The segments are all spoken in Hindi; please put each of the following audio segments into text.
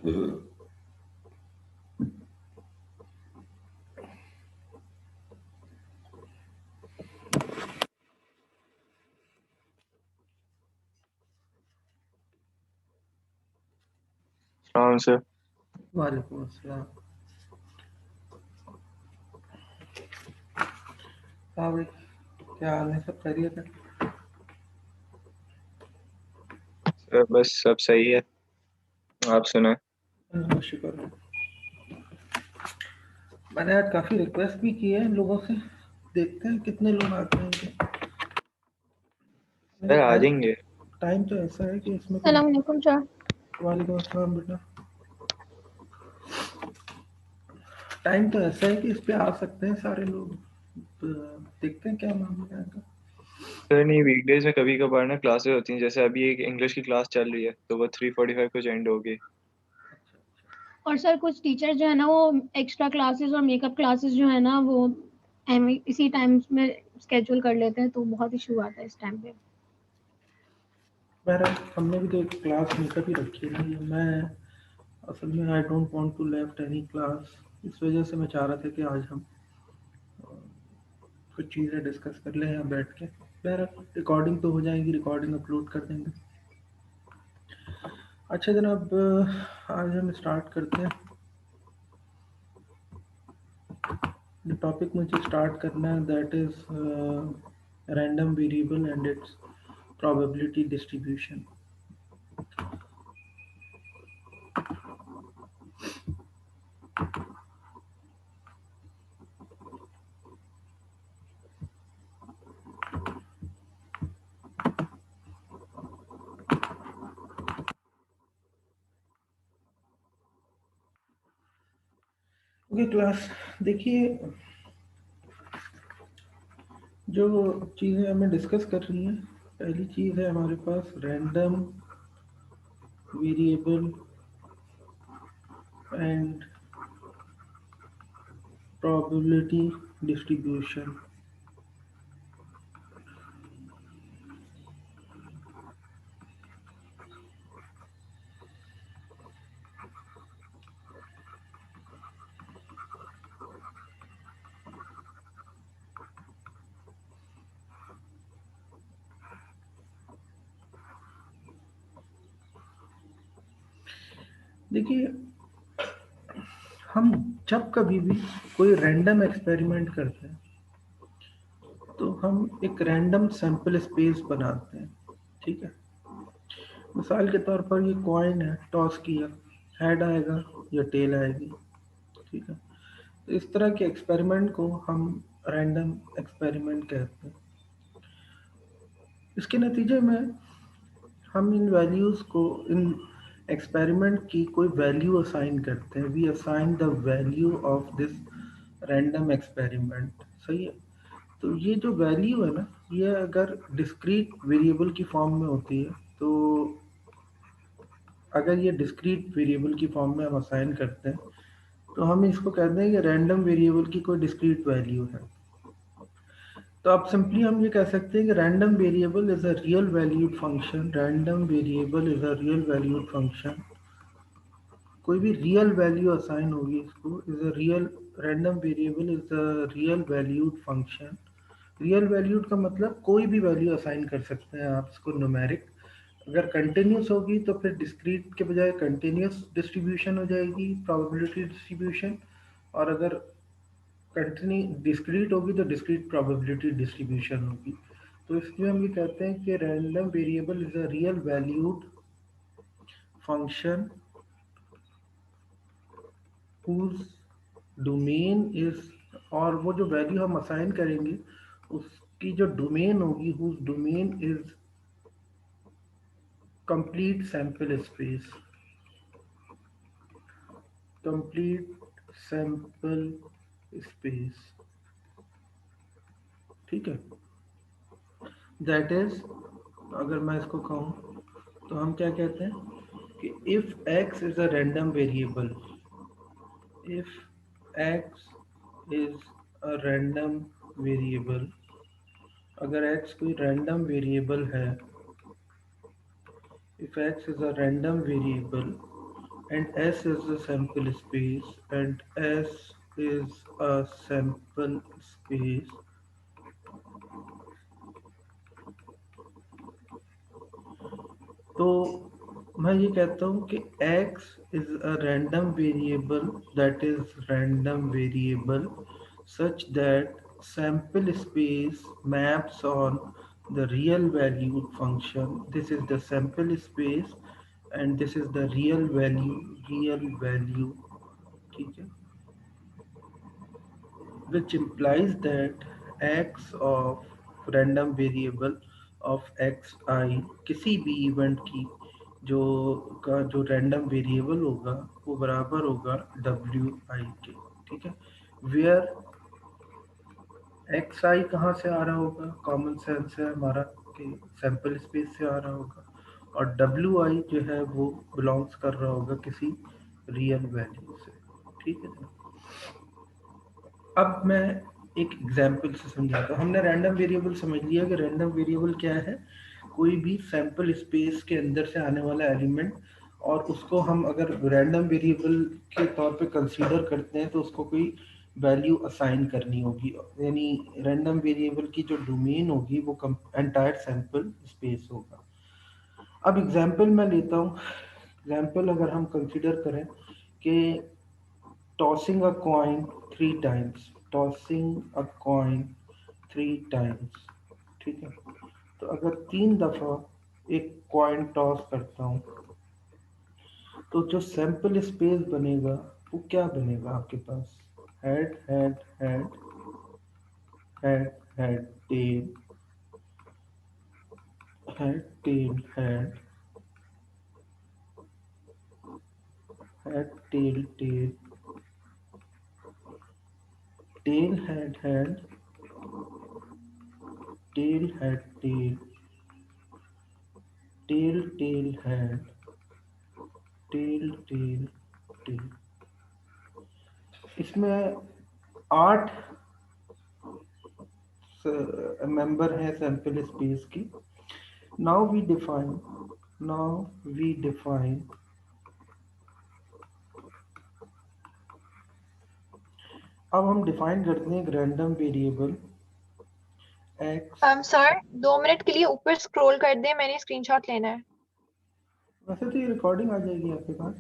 सर। वालेकुम अस्सलाम। हाँ भाई, क्या हाल है? सब खैरियत है? सर बस सब सही है, आप सुनाए। शुक्र है। मैंने आज काफ़ी रिक्वेस्ट भी की है लोगों से, देखते हैं कितने लोग आते हैं। सर आ टाइम जाएंगे। टाइम तो ऐसा है कि इसमें कोई। सलाम अलैकुम सर। वालेकुम अस्सलाम बेटा। टाइम तो ऐसा है कि इस पे आ सकते हैं सारे लोग, तो देखते हैं क्या मामला है इनका। सर नहीं, वीकडेज में कभी कभार ना क्लासेस होती हैं, जैसे अभी एक इंग्लिश की क्लास चल रही है तो वो 3:45 कुछ एंड होगी। और सर कुछ टीचर जो है ना वो एक्स्ट्रा क्लासेस और मेकअप क्लासेस जो है ना वो इसी टाइम में स्केड्यूल कर लेते हैं, तो बहुत इशू आता है इस टाइम पे। बहरहाल हमने भी तो एक क्लास मेकअप ही रखी है ना। मैं असल में I don't want to left any class, इस वजह से मैं चाह रहा था कि आज हम कुछ चीज़ें डिस्कस कर लें यहाँ बैठ के। बहरहाल रिकॉर्डिंग तो हो जाएगी, रिकॉर्डिंग अपलोड कर देंगे। अच्छा जनाब, आज हम स्टार्ट करते हैं। जो टॉपिक मुझे स्टार्ट करना है that is random variable and it's probability distribution. Okay class, देखिए जो चीज़ें हमें डिस्कस कर रही हैं, पहली चीज़ है हमारे पास random variable and probability distribution. देखिए, हम जब कभी भी कोई रैंडम एक्सपेरिमेंट करते हैं तो हम एक रैंडम सैंपल स्पेस बनाते हैं, ठीक है। मिसाल के तौर पर ये कॉइन है, टॉस किया, हेड आएगा या टेल आएगी, ठीक है। तो इस तरह के एक्सपेरिमेंट को हम रैंडम एक्सपेरिमेंट कहते हैं। इसके नतीजे में हम इन वैल्यूज़ को, इन एक्सपेरिमेंट की कोई वैल्यू असाइन करते हैं। We assign the value of this random experiment, सही है। तो ये जो वैल्यू है ना, ये अगर डिस्क्रीट वेरिएबल की फॉर्म में होती है, तो अगर ये डिस्क्रीट वेरिएबल की फॉर्म में हम असाइन करते हैं तो हम इसको कहते हैं कि रैंडम वेरिएबल की कोई डिस्क्रीट वैल्यू है। तो आप सिंपली हम ये कह सकते हैं कि random variable is a real valued function. Random variable is a real valued function. कोई भी रियल वैल्यू असाइन होगी इसको, is a real, random variable is a real valued function. Real valued का मतलब कोई भी वैल्यू असाइन कर सकते हैं आप इसको, न्यूमेरिक। अगर कंटिन्यूस होगी तो फिर डिस्क्रीट के बजाय कंटिन्यूस डिस्ट्रीब्यूशन हो जाएगी, प्रोबेबिलिटी डिस्ट्रीब्यूशन। और अगर कंटिन्यू डिस्क्रीट होगी तो डिस्क्रीट प्रोबेबिलिटी डिस्ट्रीब्यूशन होगी। तो इसलिए हम ये कहते हैं कि random variable is a real valued function whose domain is, और वो जो वैल्यू हम असाइन करेंगे उसकी जो डोमेन होगी, whose domain is complete sample space. Complete sample space, ठीक है। दैट इज, अगर मैं इसको कहूँ तो हम क्या कहते हैं कि if x is a random variable, if x is a random variable, अगर एक्स कोई रैंडम वेरिएबल है, if x is a random variable and S is the sample space, and S is a sample space तो मैं ये कहता हूँ कि x is a random variable that is random variable such that sample space maps on the real valued function. This is the sample space and this is the real value, ठीक है, which implies that x of random variable of xi किसी भी इवेंट की जो रैंडम वेरिएबल होगा वो बराबर होगा wi के, ठीक है, वेयर xi कहाँ से आ रहा होगा, कॉमन सेंस है हमारा कि सैंपल स्पेस से आ रहा होगा, और wi जो है वो बिलोंग्स कर रहा होगा किसी रियल वैल्यू से, ठीक है। अब मैं एक एग्जांपल से समझाता हूँ। हमने रैंडम वेरिएबल समझ लिया कि रैंडम वेरिएबल क्या है, कोई भी सैंपल स्पेस के अंदर से आने वाला एलिमेंट, और उसको हम अगर रैंडम वेरिएबल के तौर पे कंसीडर करते हैं तो उसको कोई वैल्यू असाइन करनी होगी, यानी रैंडम वेरिएबल की जो डोमेन होगी वो एंटायर सैंपल स्पेस होगा। अब एग्जांपल मैं लेता हूँ। एग्जांपल अगर हम कंसीडर करें कि tossing a coin 3 times, tossing a coin 3 times, ठीक है। तो अगर 3 दफा एक कॉइन टॉस करता हूँ तो जो सैंपल स्पेस बनेगा वो क्या बनेगा आपके पास, head head head head head tail head tail head head tail tail tail head tail head tail tail tail head tail tail tail. इसमें 8 मेंबर हैं सैंपल स्पेस की। नाउ वी डिफाइन अब हम डिफाइन करते हैं एक रैंडम वेरिएबल x। सर 2 मिनट के लिए ऊपर स्क्रॉल कर दें, मैंने स्क्रीनशॉट लेना है। वैसे तो ये रिकॉर्डिंग आ जाएगी आपके पास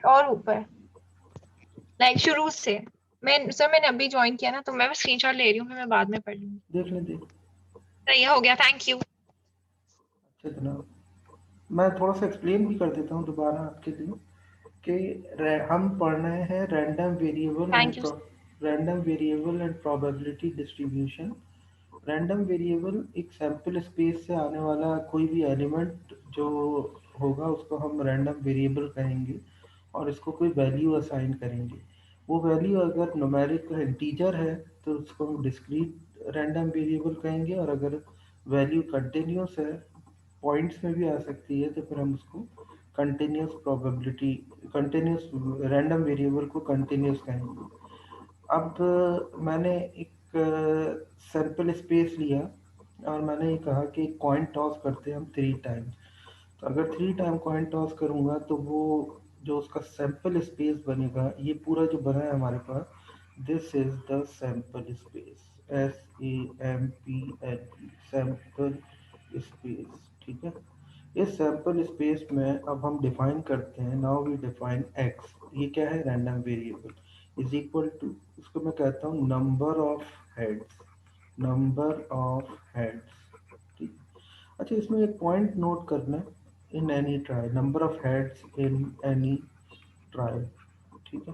और ऊपर लाइक शुरू से। मैंने अभी ज्वाइन किया ना, तो मैं स्क्रीनशॉट ले रही हूँ, फिर मैं बाद में पढ़ लूंगी। देख लें। सही हो गया, थैंक यू। अच्छा जनाब, मैं थोड़ा सा एक्सप्लेन भी कर देता हूँ दोबारा आपके लिए कि हम पढ़ रहे हैं thank you. Random variable and probability distribution. Random variable एक सैंपल स्पेस से आने वाला कोई भी एलिमेंट जो होगा उसको हम रैंडम वेरिएबल कहेंगे और इसको कोई वैल्यू असाइन करेंगे। वो वैल्यू अगर न्यूमेरिक इंटीजर है तो उसको हम डिस्क्रीट रैंडम वेरिएबल कहेंगे, और अगर वैल्यू कंटिन्यूस है, पॉइंट्स में भी आ सकती है, तो फिर हम उसको कंटिन्यूस रैंडम वेरिएबल को कंटिन्यूस कहेंगे। अब मैंने एक सैंपल स्पेस लिया और मैंने ये कहा कि कॉइन टॉस करते हैं हम 3 टाइम। तो अगर 3 टाइम कॉइन टॉस करूँगा तो वो जो उसका सैंपल स्पेस बनेगा, ये पूरा जो बना है हमारे पास, this is the sample space, SAMPL, sample space, ठीक है। इस सैंपल स्पेस में अब हम डिफाइन करते हैं, नाउ वी डिफाइन x, ये क्या है, random variable, is equal to, इसको मैं कहता हूँ नंबर ऑफ हेड्स, ठीक। अच्छा, इसमें एक पॉइंट नोट करना है, in any trial, number of heads in any trial, ठीक है।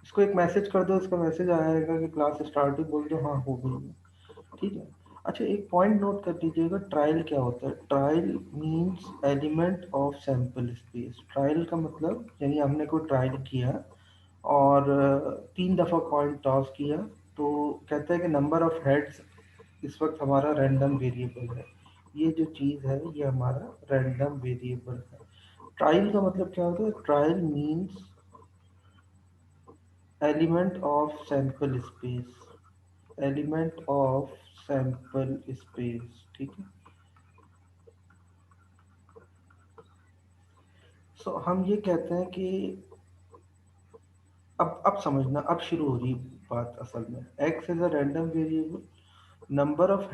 इसको एक मैसेज कर दो, इसका मैसेज आएगा कि क्लास स्टार्ट हुई, बोल दो हाँ हो गई है, ठीक है। अच्छा, एक पॉइंट नोट कर लीजिएगा, ट्रायल क्या होता है, trial means element of sample space. Trial का मतलब यानी हमने कोई ट्रायल किया और 3 दफ़ा कॉइन टॉस किया, तो कहता है कि नंबर ऑफ हेड्स इस वक्त हमारा रैंडम वेरिएबल है, ये जो चीज़ है ये हमारा रैंडम वेरिएबल है। ट्रायल का मतलब क्या होता है, trial means element of sample space, element of sample space, ठीक है। सो हम ये कहते हैं कि अब समझना, अब शुरू हो रही बात असल में। X is a random variable, number of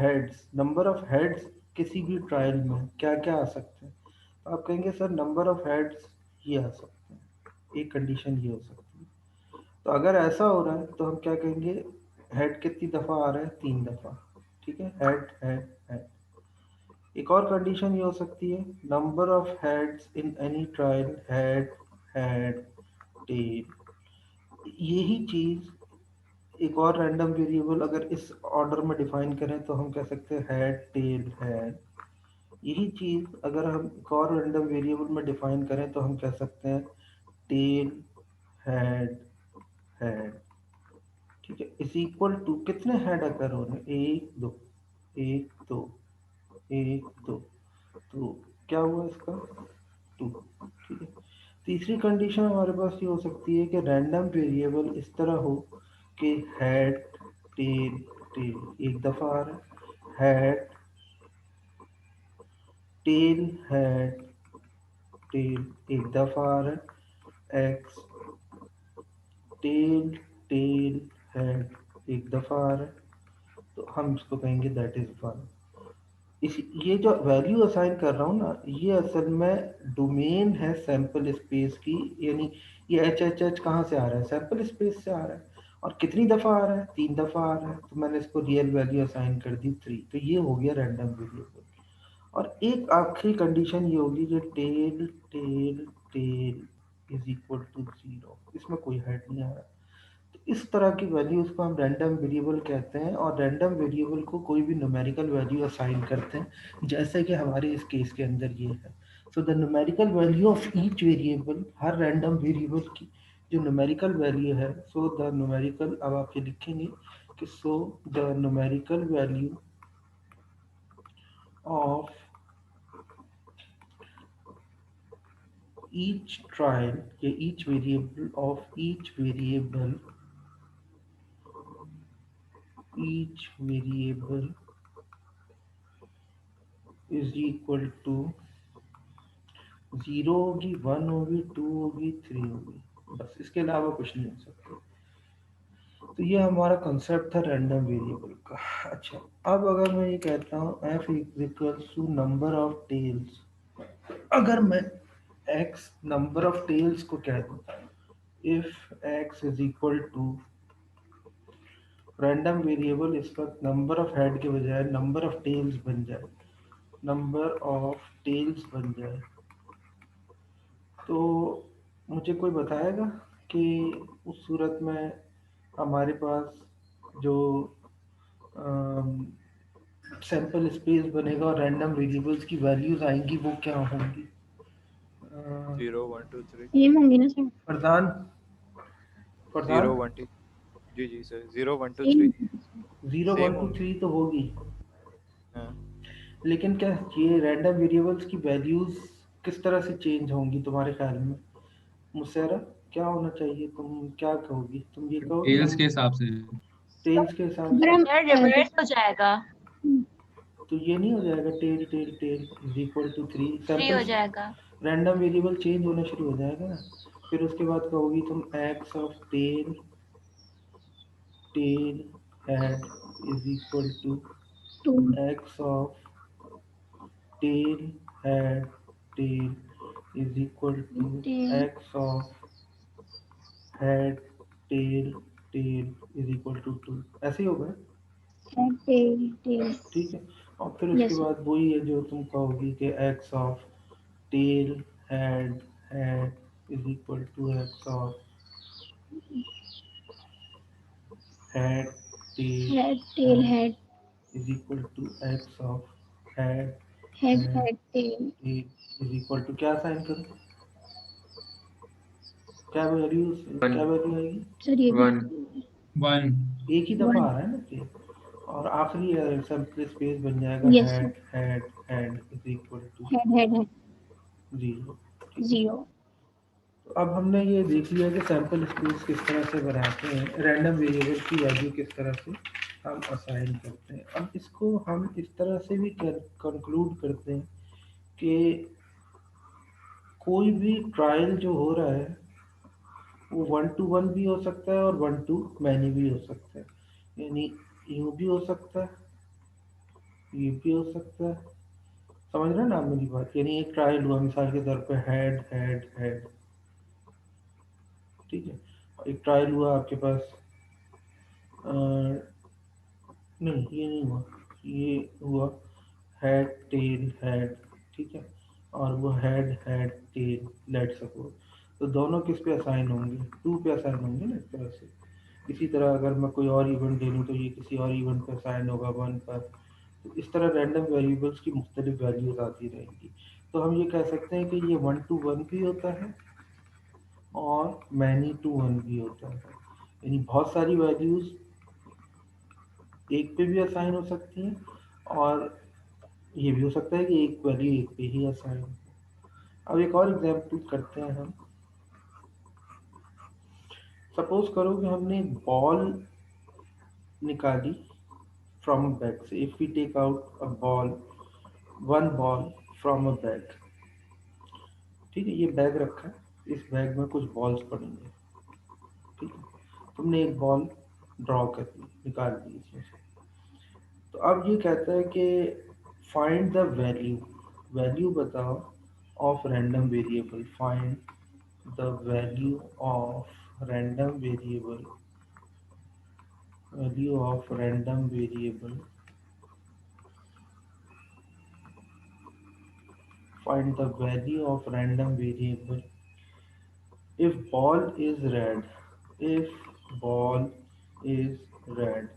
heads किसी भी ट्रायल में क्या क्या आ सकते हैं। तो आप कहेंगे सर नंबर ऑफ हेड्स ये आ सकते हैं, एक कंडीशन ये हो सकती है। तो अगर ऐसा हो रहा है तो हम क्या कहेंगे, हेड कितनी दफ़ा आ रहा है, 3 दफ़ा, ठीक है, हेड हेड हेड। एक और कंडीशन ये हो सकती है, number of heads in any trial, head head tell. यही चीज़ एक और रैंडम वेरिएबल अगर इस ऑर्डर में डिफाइन करें तो हम कह सकते हैं हेड टेल हेड। यही चीज़ अगर हम एक और रैंडम वेरिएबल में डिफाइन करें तो हम कह सकते हैं टेल हेड हेड, ठीक है, इज इक्वल टू कितने हेड अगर हो रहे हैं, एक दो एक दो एक दो, तो क्या हुआ इसका, 2, ठीक है। तीसरी कंडीशन हमारे पास ये हो सकती है कि रैंडम वेरिएबल इस तरह हो कि हेड टेल टेल एक दफ़ा आ रहा है, हेड टेल हेड टेल एक दफ़ा आ रहा है, एक्स टेल टेल हेड एक दफ़ा आ रहा है, तो हम इसको कहेंगे दैट इज 1। इस ये जो वैल्यू असाइन कर रहा हूँ ना, ये असल में डोमेन है सैंपल स्पेस की, यानी ये एच एच एच कहाँ से आ रहा है, सैंपल स्पेस से आ रहा है। और कितनी दफ़ा आ रहा है, 3 दफ़ा आ रहा है, तो मैंने इसको रियल वैल्यू असाइन कर दी 3, तो ये हो गया रैंडम वेरिएबल। और एक आखिरी कंडीशन ये होगी कि tail tail tail is equal to 0, इसमें कोई हेड नहीं आ रहा। तो इस तरह की वैल्यूज को हम रैंडम वेरिएबल कहते हैं, और रैंडम वेरिएबल को कोई भी न्यूमेरिकल वैल्यू असाइन करते हैं, जैसे कि हमारे इस केस के अंदर ये है। So the numerical value of each variable, her random variable की जो न्यूमेरिकल वैल्यू है, सो द न्यूमेरिकल, अब आप ये लिखेंगे कि so the numerical value of each trial, या each variable of each variable is equal to 0 होगी, 1 होगी, 2 होगी, 3 होगी, बस इसके अलावा कुछ नहीं हो सकता। तो ये हमारा कंसेप्ट था रैंडम वेरिएबल का। अच्छा, अब अगर मैं ये कहता हूँ f is equal to number of tails, अगर मैं x नंबर ऑफ टेल्स को कह दूँ, if x is equal to random variable इस वक्त नंबर ऑफ हेड के बजाय नंबर ऑफ टेल्स बन जाए, नंबर ऑफ टेल्स बन जाए, तो मुझे कोई बताएगा कि उस सूरत में हमारे पास जो सैंपल स्पेस बनेगा और रैंडम वेरिएबल्स की वैल्यूज आएंगी वो क्या होंगी? 0 1 2 3 सेम होंगी ना सर? प्रधान 0 1 2, जी जी सर, 0 1 2 3 सेम 0 सेम 1 2 होंगी। 3 तो होगी, हाँ, लेकिन क्या ये रैंडम वेरिएबल्स की वैल्यूज किस तरह से चेंज होंगी तुम्हारे ख्याल में? मुसैरा, क्या होना चाहिए, तुम क्या कहोगी? तुम ये कहो कि टेल्स हम के हिसाब से। टेल्स के हिसाब अगर से, हम यार रिवर्स हो जाएगा, तो ये नहीं हो जाएगा tail tail tail is equal to 3, 3 हो सैंपल जाएगा। रैंडम वेरिएबल चेंज होना शुरू हो जाएगा ना। फिर उसके बाद कहोगी तुम x of tail tail head is equal to 2 x of tail head tail is equal to tail x of head tail tail is equal to 2, ऐसे ही होगा, टेल टेल। ठीक है। और फिर उसके यस बाद वही है जो तुम कहोगी कि x of tail head head is equal to x of head tail head tail head is equal to x of head head head head tail. Tail is equal to, क्या साइन करूं, क्या वैल्यू, क्या 1 वैल्यू आएगी? सर ये 1 1 एक ही दफा 1। आ रहा है ना टेल, और आखिरी सैंपल स्पेस बन जाएगा yes sir, head head head is equal to head head head 0, ठीक है। 0। तो अब हमने ये देख लिया कि सैंपल स्पेस किस तरह से बनाते हैं, रैंडम वेरिएबल की वैल्यू किस तरह से हम असाइन करते हैं। अब इसको हम इस तरह से भी कंक्लूड करते हैं कि कोई भी ट्रायल जो हो रहा है वो 1 to 1 भी हो सकता है और 1 to मैनी भी हो सकता है। यानी यूं भी हो सकता है, ये भी हो सकता है। समझ रहे हैं ना आप मेरी बात? यानी एक ट्रायल हुआ मिसाल के तौर पे हेड हेड हेड, ठीक है। एक ट्रायल हुआ आपके पास नहीं, ये नहीं हुआ, ये हुआ हेड टेल हेड, ठीक है। और वो head head tell, let suppose, तो दोनों किस पे असाइन होंगे? 2 पे असाइन होंगे ना एक तरह से। इसी तरह अगर मैं कोई और इवेंट ले लूँ तो ये किसी और इवेंट पे असाइन होगा 1 पर। तो इस तरह रैंडम वेरिएबल्स की मुख्तलिफ वैल्यूज आती रहेंगी। तो हम ये कह सकते हैं कि ये 1 to 1 भी होता है और मैनी टू 1 भी होता है। यानी बहुत सारी वैल्यूज एक पे भी असाइन हो सकती हैं, और ये भी हो सकता है कि एक वैल्यू एक पे ही असाइन हो। अब एक और एग्जांपल करते हैं हम। सपोज करो कि हमने एक बॉल निकाली फ्रॉम अ बैग से। If we take out a ball, one ball from a bag, ठीक है। ये बैग रखा है, इस बैग में कुछ बॉल्स पड़ेंगे, ठीक है। तुमने एक बॉल ड्रॉ कर दी, निकाल दी इसमें से। तो अब ये कहता है कि फाइंड द वैल्यू, वैल्यू बताओ of random variable, find the value of random variable, value of random variable, find the value of random variable if ball is red, if ball is red,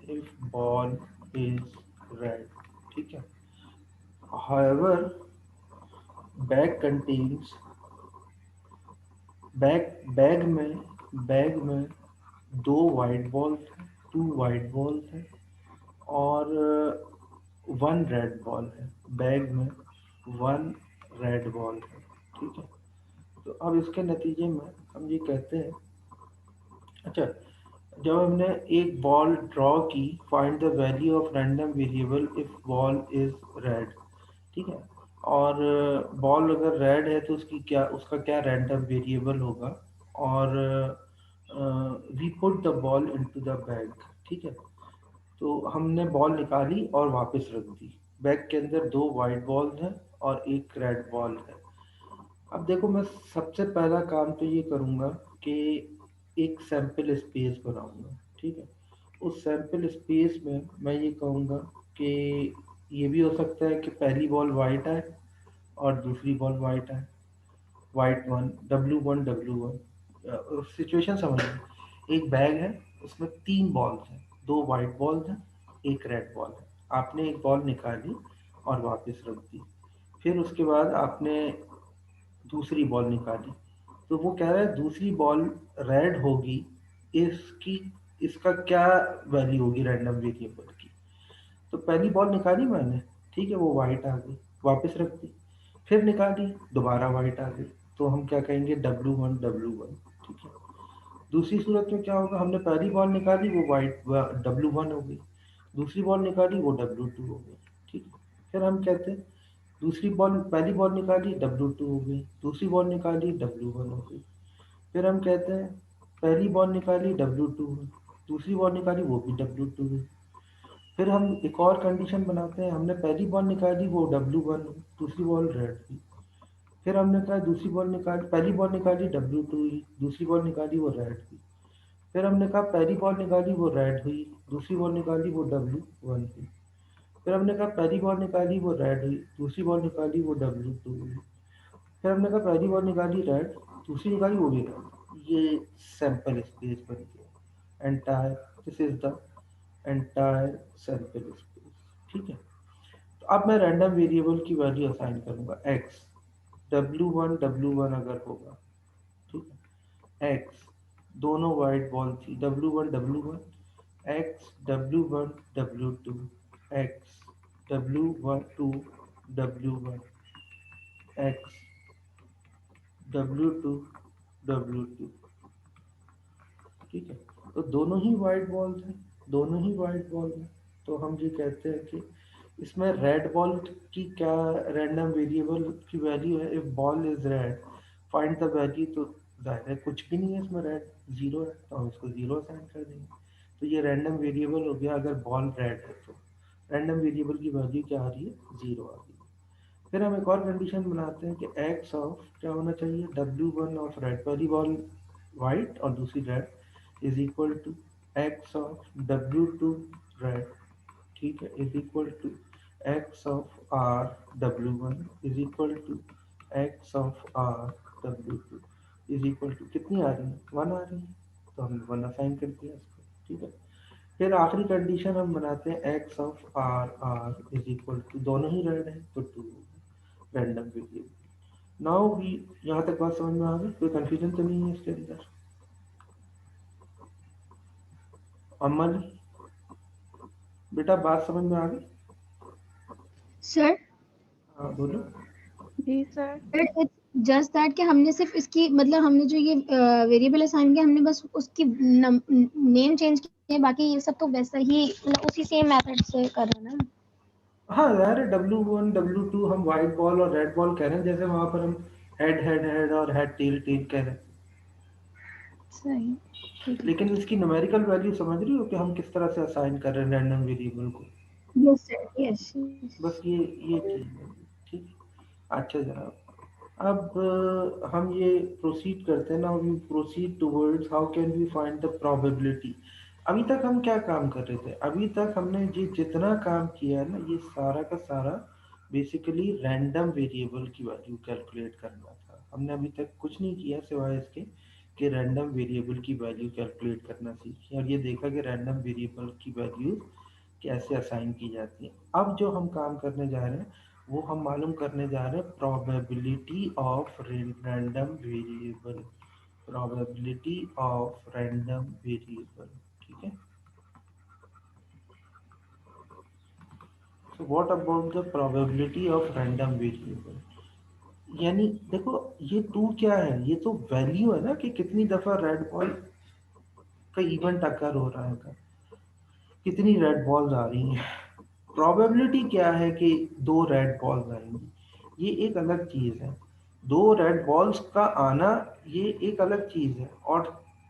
if ball is red, ठीक है। however bag contains, बैग में 2 वाइट बॉल्स हैं, 2 वाइट बॉल्स हैं, और 1 रेड बॉल है। बैग में 1 रेड बॉल है, ठीक है। तो अब इसके नतीजे में हम ये कहते हैं, अच्छा, जब हमने एक बॉल ड्रॉ की, find the value of random variable if ball is red, ठीक है। और बॉल अगर रेड है तो उसका क्या रैंडम वेरिएबल होगा, और we put the ball into the bag, ठीक है। तो हमने बॉल निकाली और वापस रख दी। बैग के अंदर 2 वाइट बॉल्स हैं और एक रेड बॉल है। अब देखो, मैं सबसे पहला काम तो ये करूँगा कि एक सैंपल स्पेस बनाऊँगा, ठीक है। उस सैंपल स्पेस में मैं ये कहूँगा कि ये भी हो सकता है कि पहली बॉल वाइट आए और दूसरी बॉल वाइट आए, वाइट वन, W1 सिचुएशन समझिए। एक बैग है, उसमें 3 बॉल्स हैं, 2 वाइट बॉल्स हैं, एक रेड बॉल है। आपने एक बॉल निकाली और वापस रख दी। फिर उसके बाद आपने दूसरी बॉल निकाली, तो वो कह रहा है दूसरी बॉल रेड होगी, इसकी इसका क्या वैल्यू होगी रैंडम वेरिएबल की। तो पहली बॉल निकाली मैंने, ठीक है, वो वाइट आ गई, वापस रख दी। फिर निकाली, दोबारा वाइट आ गई, तो हम क्या कहेंगे, W1, ठीक है। दूसरी सूरत में क्या होगा, हमने पहली बॉल निकाली, वो वाइट W1 हो गई, दूसरी बॉल निकाली, वो W2 हो गई, ठीक है। फिर हम कहते हैं दूसरी बॉल, पहली बॉल निकाली, W2 हो गई, दूसरी बॉल निकाली, W1 हो गई। फिर हम कहते हैं पहली बॉल निकाली, W2 हुई, दूसरी बॉल निकाली, वो भी W2 हुई। फिर हम एक और कंडीशन बनाते हैं, हमने पहली बॉल निकाली, वो W1 हुई, दूसरी बॉल रेड हुई। फिर हमने कहा दूसरी बॉल निकाली, पहली बॉल निकाली, W2 हुई, दूसरी बॉल निकाली, वो रेड हुई। फिर हमने कहा पहली बॉल निकाली, वो रेड हुई, दूसरी बॉल निकाली, वो W1 हुई। फिर हमने कहा पहली बॉल निकाली, वो रेड हुई, दूसरी बॉल निकाली, वो W2 हुई। फिर हमने कहा पहली बॉल निकाली रेड, दूसरी निकाली, वो भी रेड। ये सैंपल स्पेस बन गया, entire, this is the entire sample space, ठीक है। तो अब मैं रैंडम वेरिएबल की वैल्यू असाइन करूंगा x, W1 अगर होगा, ठीक है। x, दोनों वाइट बॉल थी, W1 x, W2 x, W1 x, W2 ठीक है। तो दोनों ही वाइट बॉल्स हैं, दोनों ही वाइट बॉल हैं। तो हम ये कहते हैं कि इसमें रेड बॉल की क्या रैंडम वेरिएबल की वैल्यू है? If ball is red find the value, तो जाहिर है कुछ भी नहीं है इसमें, रेड जीरो है तो हम इसको जीरो असाइन कर देंगे। तो ये रैंडम वेरिएबल हो गया अगर बॉल रेड है तो रैंडम वेरिएबल की वैल्यू क्या आ रही है? जीरो आ रही है। फिर हम एक और कंडीशन बनाते हैं कि एक्स ऑफ क्या होना चाहिए? W1 ऑफ रेड, पहली बॉल वाइट और दूसरी red, is equal to x of W2 red, ठीक है, is equal to x of R W1 is equal to x of R W2 is equal to कितनी आ रही है? वन आ रही है, तो हमने वन असाइन कर दिया इसको, ठीक है। फिर आखिरी कंडीशन हम बनाते हैं x of R R is equal to, दोनों ही रेड है तो two, random variable. Now we, यहाँ तक बात समझ में आ गई? कोई कंफ्यूजन तो नहीं है इसके अंदर? अमल बेटा बात समझ में आ गई? सर हाँ बोलो। जी सर। इट्स जस्ट दैट कि हमने सिर्फ इसकी मतलब हमने जो ये वेरिएबल असाइन किया हमने बस उसकी नेम चेंज की है, बाकी ये सब तो वैसा ही मतलब उसी सेम मेथड से कर रहे हैं ना। हाँ यार, W1 W2 हम वाइट बॉल और रेड बॉल कह रहे हैं, जैसे वहां पर हम हेड हेड हेड और हेड टेल टेल कह रहे हैं। सही, ठीक है। लेकिन इसकी न्यूमेरिकल वैल्यू समझ रही हो कि हम किस तरह से असाइन कर रहे हैं रैंडम वेरिएबल को? Yes sir, yes. बस ये चीज है, ठीक है। अच्छा जनाब, अब हम ये प्रोसीड करते हैं ना, we proceed towards how can we find the probability. अभी तक हम क्या काम कर रहे थे? अभी तक हमने ये जितना काम किया है ना, ये सारा का सारा बेसिकली रैंडम वेरिएबल की वैल्यू कैलकुलेट करना था। हमने अभी तक कुछ नहीं किया सिवाय इसके कि रैंडम वेरिएबल की वैल्यू कैलकुलेट करना सीखी और ये देखा कि रैंडम वेरिएबल की वैल्यू कैसे असाइन की जाती है। अब जो हम काम करने जा रहे हैं वो हम मालूम करने जा रहे हैं probability of random variable, probability of random variable, ठीक है। So what about the probability of random variable? यानी देखो ये टू क्या है? ये तो वैल्यू है ना कि कितनी दफा रेड बॉल का इवेंट अकर हो रहा है, कितनी रेड बॉल्स आ रही हैं। प्रोबेबिलिटी क्या है कि दो रेड बॉल्स आएंगी, ये एक अलग चीज है। दो रेड बॉल्स का आना ये एक अलग चीज है, और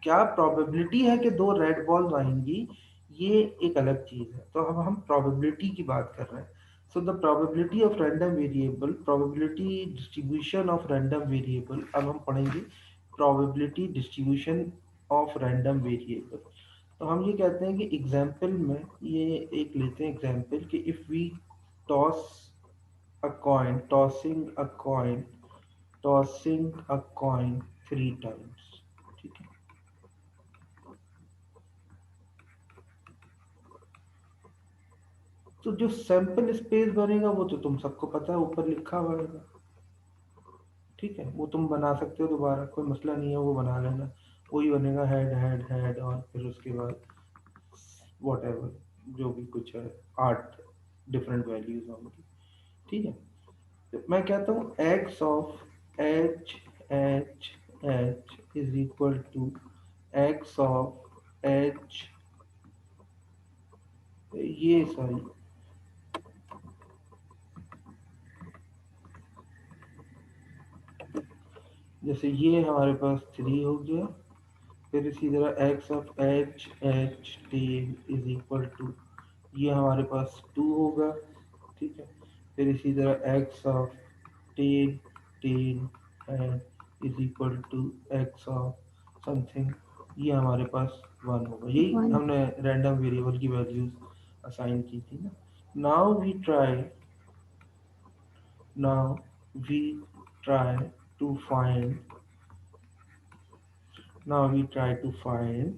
क्या प्रोबेबिलिटी है कि दो रेड बॉल्स आएंगी ये एक अलग चीज है। तो अब हम प्रोबेबिलिटी की बात कर रहे हैं। So the probability of random variable, probability distribution of random variable. अब हम पढ़ेंगे probability distribution of random variable. तो हम ये कहते हैं कि एग्जाम्पल में ये एक लेते हैं एग्जाम्पल कि if we toss a coin, tossing a coin 3 times, ठीक है। तो जो सैंपल स्पेस बनेगा वो तो तुम सबको पता है, ऊपर लिखा हुआ है, ठीक है। वो तुम बना सकते हो दोबारा, कोई मसला नहीं है, वो बना लेना। वही बनेगा हेड हेड हेड, और फिर उसके बाद वॉट एवर जो भी कुछ है 8 डिफरेंट वैल्यूज होंगी, ठीक है। तो मैं कहता हूँ x of H H H is equal to x of H, ये सॉरी, जैसे ये हमारे पास 3 हो गया, फिर इसी तरह x of H H T is equal to, ये हमारे पास 2 होगा, ठीक है। फिर इसी तरह x of ten ten is equal to x of something, ये हमारे पास 1 होगा। यही One. हमने रैंडम वेरिएबल की वैल्यूज असाइन की थी ना। Now we try, now we try to find, now we try to find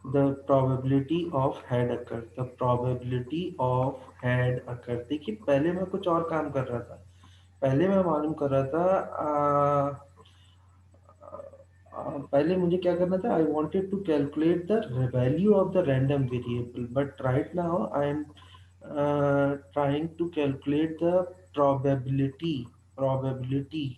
the probability of head occur, the probability of head occur। देखिए पहले मैं कुछ और काम कर रहा था, पहले मैं मालूम कर रहा था पहले मुझे क्या करना था, आई wanted to calculate the value of the random variable, but right now I am trying to calculate the probability, probability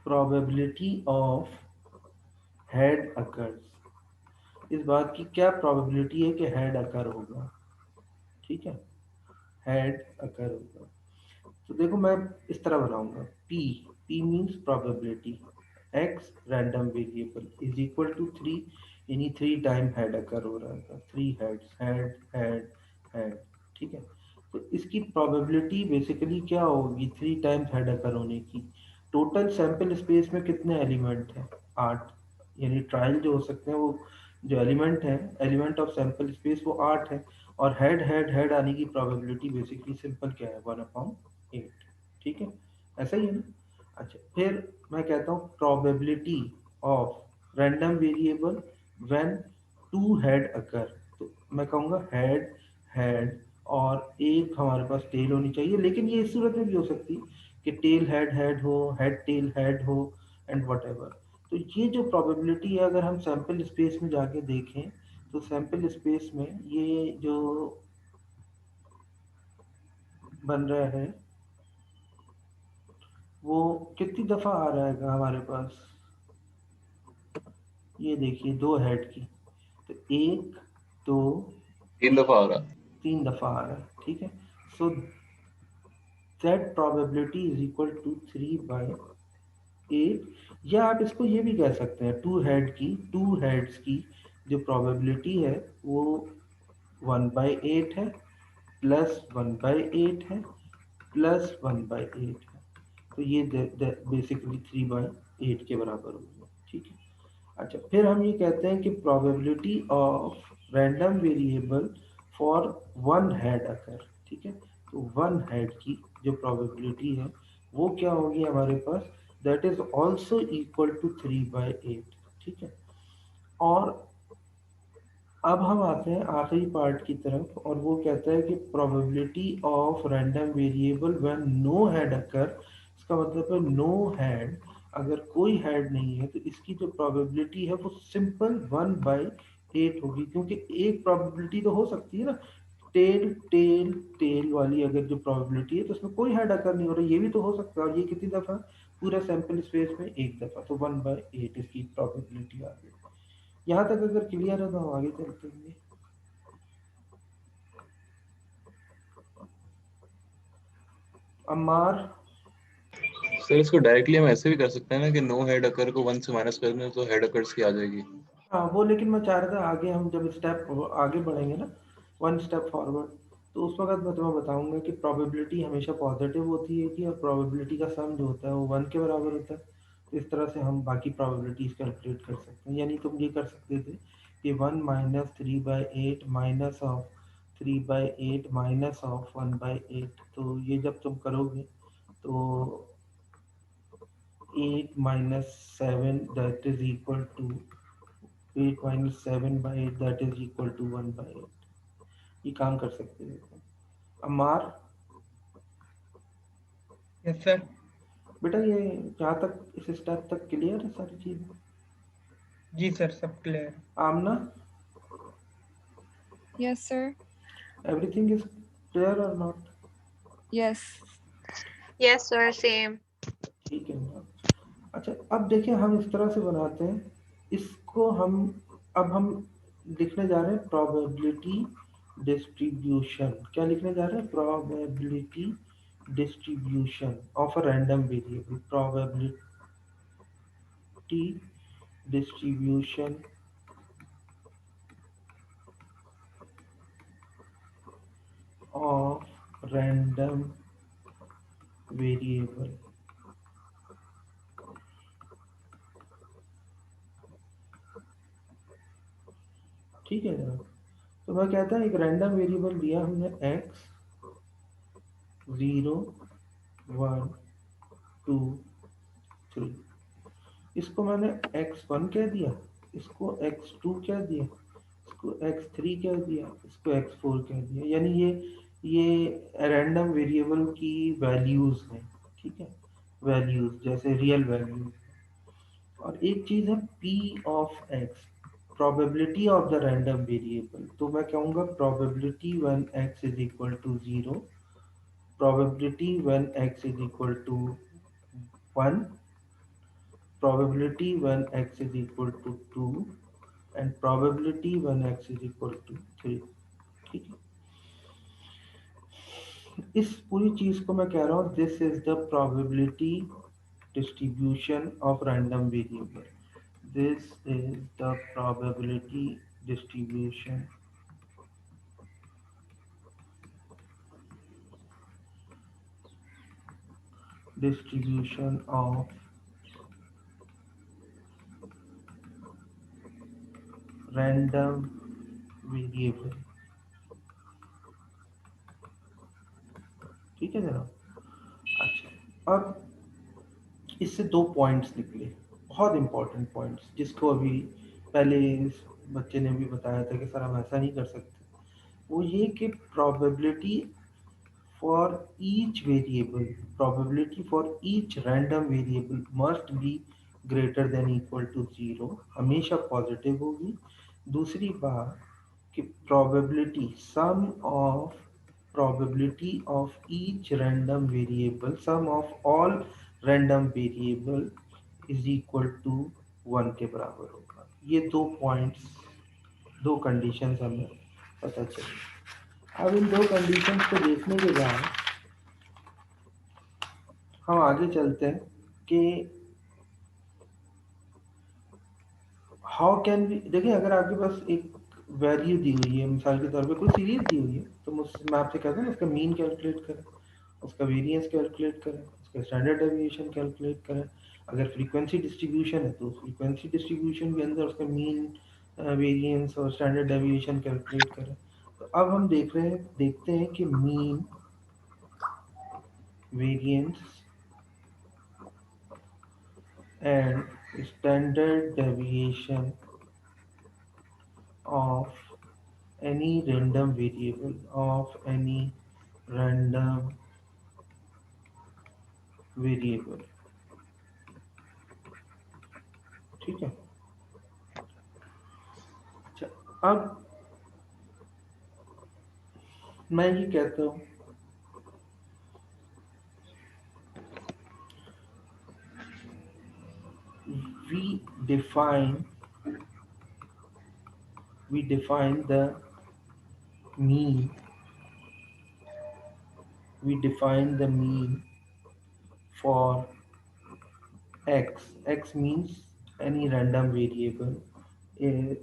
probability of head occurs। इस बात की क्या प्रोबेबिलिटी है कि हेड अकर होगा, ठीक है, हेड अकर होगा। तो देखो मैं इस तरह बनाऊंगा, P means probability, x random variable is equal to 3, यानी 3 टाइम हेड अकर हो रहा है, 3 हेड्स, हेड हेड हेड, ठीक है। तो इसकी प्रोबेबिलिटी बेसिकली क्या होगी, 3 टाइम्स हेड अकर होने की। टोटल सैंपल स्पेस में कितने एलिमेंट हैं, 8, यानी ट्रायल जो हो सकते हैं वो जो एलिमेंट है, एलिमेंट ऑफ सैंपल स्पेस वो 8 है। और हेड हेड हेड आने की प्रोबेबिलिटी बेसिकली सिंपल क्या है, 1/8, ठीक है, ऐसा ही है ना। अच्छा, फिर मैं कहता हूँ probability of random variable when 2 head occur, तो मैं कहूँगा हेड हेड और एक हमारे पास टेल होनी चाहिए, लेकिन ये इस सूरत में भी हो सकती है कि टेल हेड हेड हो, हेड टेल हेड हो, एंड वट एवर। तो ये जो प्रोबेबिलिटी है, अगर हम सैंपल स्पेस में जाके देखें तो सैंपल स्पेस में ये जो बन रहा है वो कितनी दफ़ा आ रहा है हमारे पास, ये देखिए 2 हेड की, तो 1 2 3 दफा आ रहा है। 3 दफ़ा आ रहा है, ठीक है। So that probability is equal to 3/8, या आप इसको ये भी कह सकते हैं, 2 हेड्स की जो प्रोबेबिलिटी है वो 1/8 है, प्लस 1/8 है, प्लस 1/8 है। तो ये बेसिकली 3/8 के बराबर होगी, ठीक है। अच्छा, फिर हम ये कहते हैं कि probability of random variable for 1 head occur, ठीक है। तो 1 हेड की जो प्रोबेबिलिटी है वो क्या होगी हमारे पास, that is also equal to 3/8, ठीक है। और अब हम आते हैं आखिरी पार्ट की तरफ, और वो कहता है कि probability of random variable when no head occur, इसका मतलब है नो हेड, अगर कोई हेड नहीं है तो इसकी जो प्रोबेबिलिटी है वो सिंपल 1/8 होगी, क्योंकि एक प्रोबेबिलिटी तो हो सकती है ना, टेल टेल टेल वाली अगर जो प्रोबेबिलिटी है तो उसमें कोई हेड अकर नहीं हो रहा, ये भी तो हो सकता है। और ये कितनी दफ़ा, पूरा सैंपल स्पेस में एक दफ़ा, तो 1/8 इसकी प्रोबेबिलिटी आ गई। यहाँ तक अगर क्लियर है तो हम आगे चलते हैं। अम्मार, सर इसको डायरेक्टली हम ऐसे भी कर सकते हैं ना कि नो हेड अकर को 1 से माइनस कर दें तो हेड अकर्स की आ जाएगी। हाँ वो, लेकिन मैं चाह रहा था आगे हम जब स्टेप आगे बढ़ेंगे ना, 1 स्टेप फॉरवर्ड, तो उस वक्त मैं तुम्हें बताऊंगा कि प्रोबेबिलिटी हमेशा पॉजिटिव होती है कि, और प्रोबेबिलिटी का सम जो होता है वो 1 के बराबर होता है। तो इस तरह से हम बाकी प्रोबेबिलिटीज कैलकुलेट कर सकते हैं, यानी तुम ये कर सकते थे कि 1 minus 3/8 minus of 3/8 minus of 1/8, तो ये जब तुम करोगे तो 8 minus 7 that is equal to 8 minus 7/8 that is equal to 1/8, ये काम कर सकते हैं। Amar, yes sir. बेटा ये जहाँ तक इस स्टेप तक क्लियर है सारी चीज़ें? जी सर, सब clear. Aamna, Yes, sir. Everything is clear और not? Yes. Yes, sir, same. ठीक है ना। अच्छा, अब देखिए हम इस तरह से बनाते हैं इसको, हम अब हम लिखने जा रहे हैं प्रोबेबिलिटी डिस्ट्रीब्यूशन। क्या लिखने जा रहे हैं, probability distribution of a random variable, probability distribution of random variable, ठीक है ना। तो मैं कहता हूँ एक रैंडम वेरिएबल दिया हमने x 0 1 2 3, इसको मैंने x1 कह दिया, इसको x2 कह दिया, इसको x3 कह दिया, इसको x4 कह दिया, यानी ये रैंडम वेरिएबल की वैल्यूज हैं, ठीक है, वैल्यूज जैसे रियल वैल्यूज। और एक चीज है p of x, probability of the random variable, तो मैं कहूँगा probability when x is equal to 0, probability when x is equal to 1, probability when x is equal to 2, and probability 1x is equal to 3। ठीक है, इस पूरी चीज को मैं कह रहा हूँ this is the probability distribution of random variable. This is the probability distribution of random variable। ठीक है जनाब। अच्छा, अब इससे दो पॉइंट्स निकले, बहुत इंपॉर्टेंट पॉइंट्स, जिसको अभी पहले इस बच्चे ने भी बताया था कि सर हम ऐसा नहीं कर सकते। वो ये कि probability for each variable, probability for each random variable must be greater than equal to 0, हमेशा पॉजिटिव होगी। दूसरी बात कि probability sum of probability of each random variable, sum of all random variable is equal to 1 के बराबर होगा। ये दो पॉइंट्स, दो कंडीशंस हमें पता चली। अब इन दो कंडीशंस को देखने के बाद हम आगे चलते हैं कि हाउ कैन बी। देखिए, अगर आपके पास एक वैल्यू दी हुई है, मिसाल के तौर पे कोई सीरीज दी हुई है, तो मैं आपसे कहता हूँ उसका मीन कैलकुलेट करें, उसका वेरिएंस कैलकुलेट करें, उसका स्टैंडर्ड डेविएशन कैलकुलेट करें। अगर फ्रीक्वेंसी डिस्ट्रीब्यूशन है तो फ्रीक्वेंसी डिस्ट्रीब्यूशन के अंदर उसका मीन, वेरिएंस और स्टैंडर्ड डेविएशन कैलकुलेट करें। तो अब हम देखते हैं कि mean, variance and standard deviation of any random variable, of any random variable। ठीक है। अच्छा, अब मैं ये कहता हूँ we define the mean, we define the mean for x means any random variable is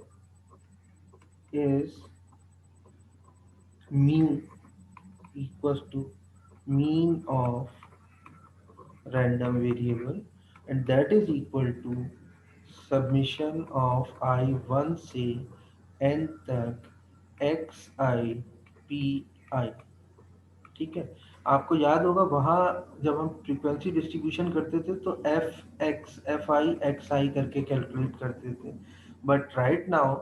mu equals to mean of random variable, and that is equal to submission of i1 से n तक xi pi। ठीक है, आपको याद होगा वहाँ जब हम फ्रीक्वेंसी डिस्ट्रीब्यूशन करते थे तो एफ आई एक्स आई करके कैलकुलेट करते थे, but right now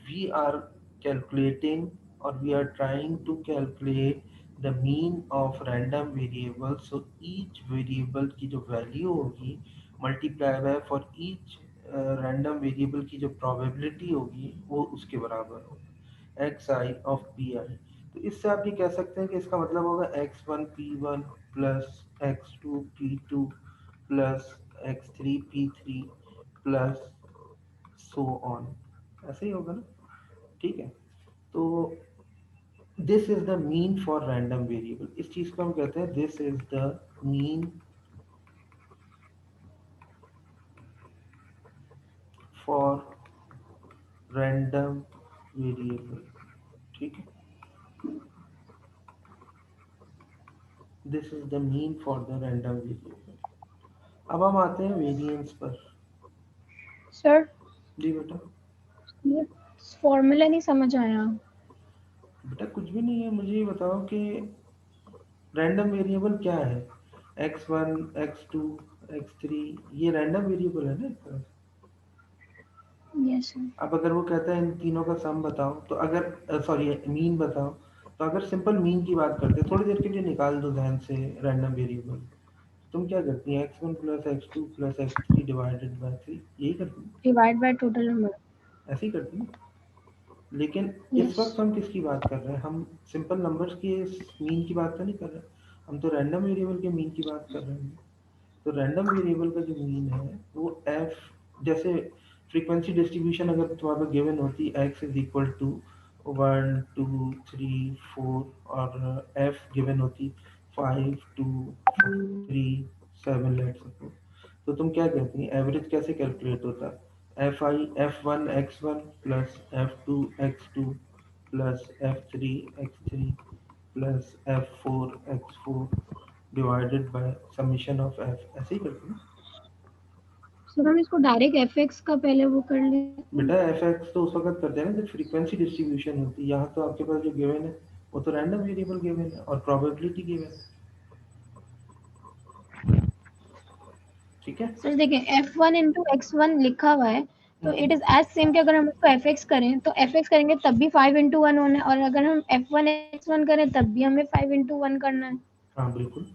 we are calculating और we are trying to calculate the mean of random variable. So each variable की जो वैल्यू होगी multiply by for each random variable की जो प्रोबेबिलिटी होगी वो उसके बराबर होगी, x i of p i. तो इससे आप ये कह सकते हैं कि इसका मतलब होगा x1 p1 plus x2 p2 plus x3 p3 plus so on, ऐसे ही होगा ना। ठीक है, तो this is the mean for random variable. इस चीज को हम कहते हैं this is the mean for random variable. ठीक है, this is the mean for the random variable. अब हम आते हैं वेरिएंस पर। सर जी बेटा। ये फॉर्मूला नहीं समझ आया। बेटा कुछ भी नहीं है, मुझे ये बताओ कि रैंडम वेरिएबल क्या है। x1 x2 x3 ये रैंडम वेरिएबल है ना एक तरह से। Yes sir. अब अगर वो कहता है इन तीनों का सम बताओ, तो अगर सॉरी मीन बताओ, तो अगर सिंपल मीन की बात करते थोड़ी देर के लिए निकाल दो ध्यान से रैंडम वेरिएबल, तुम क्या करती है x1 plus x2 plus x3 divided by 3, यही करती है, डिवाइड बाय टोटल नंबर। ऐसे ही करती है। लेकिन इस यस। वक्त हम किसकी बात कर रहे हैं, हम सिंपल नंबर्स के मीन की बात तो नहीं कर रहे, हम तो रैंडम वेरिएबल के मीन की बात कर रहे हैं। तो रैंडम वेरिएबल का जो मीन है वो एफ, जैसे फ्रीक्वेंसी डिस्ट्रीब्यूशन अगर तुम्हारे पास गिवन होती x इज इक्वल टू 1 2 3 4 और f गिवन होती 5 2 3 7 लेट्स सपोज, तो तुम क्या कहती हैं एवरेज कैसे कैलकुलेट होता है? f1 x1 plus f2 x2 plus f3 x3 plus f4 x4 divided by summation of f, ऐसे ही करते हैं। सर हम इसको डायरेक्ट एफएक्स का पहले वो कर लेते हैं। बेटा fx तो उस वक्त करते हैं ना जब फ्रीक्वेंसी डिस्ट्रीब्यूशन होती है, यहाँ तो आपके पास जो गिवन है वो तो रैंडम वेरिएबल गिवन है और प्रोबेबिलिटी गिवन है, ठीक है। सर देखिए f1 इंटू x1 लिखा हुआ है, तो इट इज एज सेम कि अगर हम इसको fx करें तो fx करेंगे तब भी 5 इंटू 1 होना है, और अगर हम f1 x1 करें तब भी हमें 5 इंटू 1 करना है। हाँ बिल्कुल।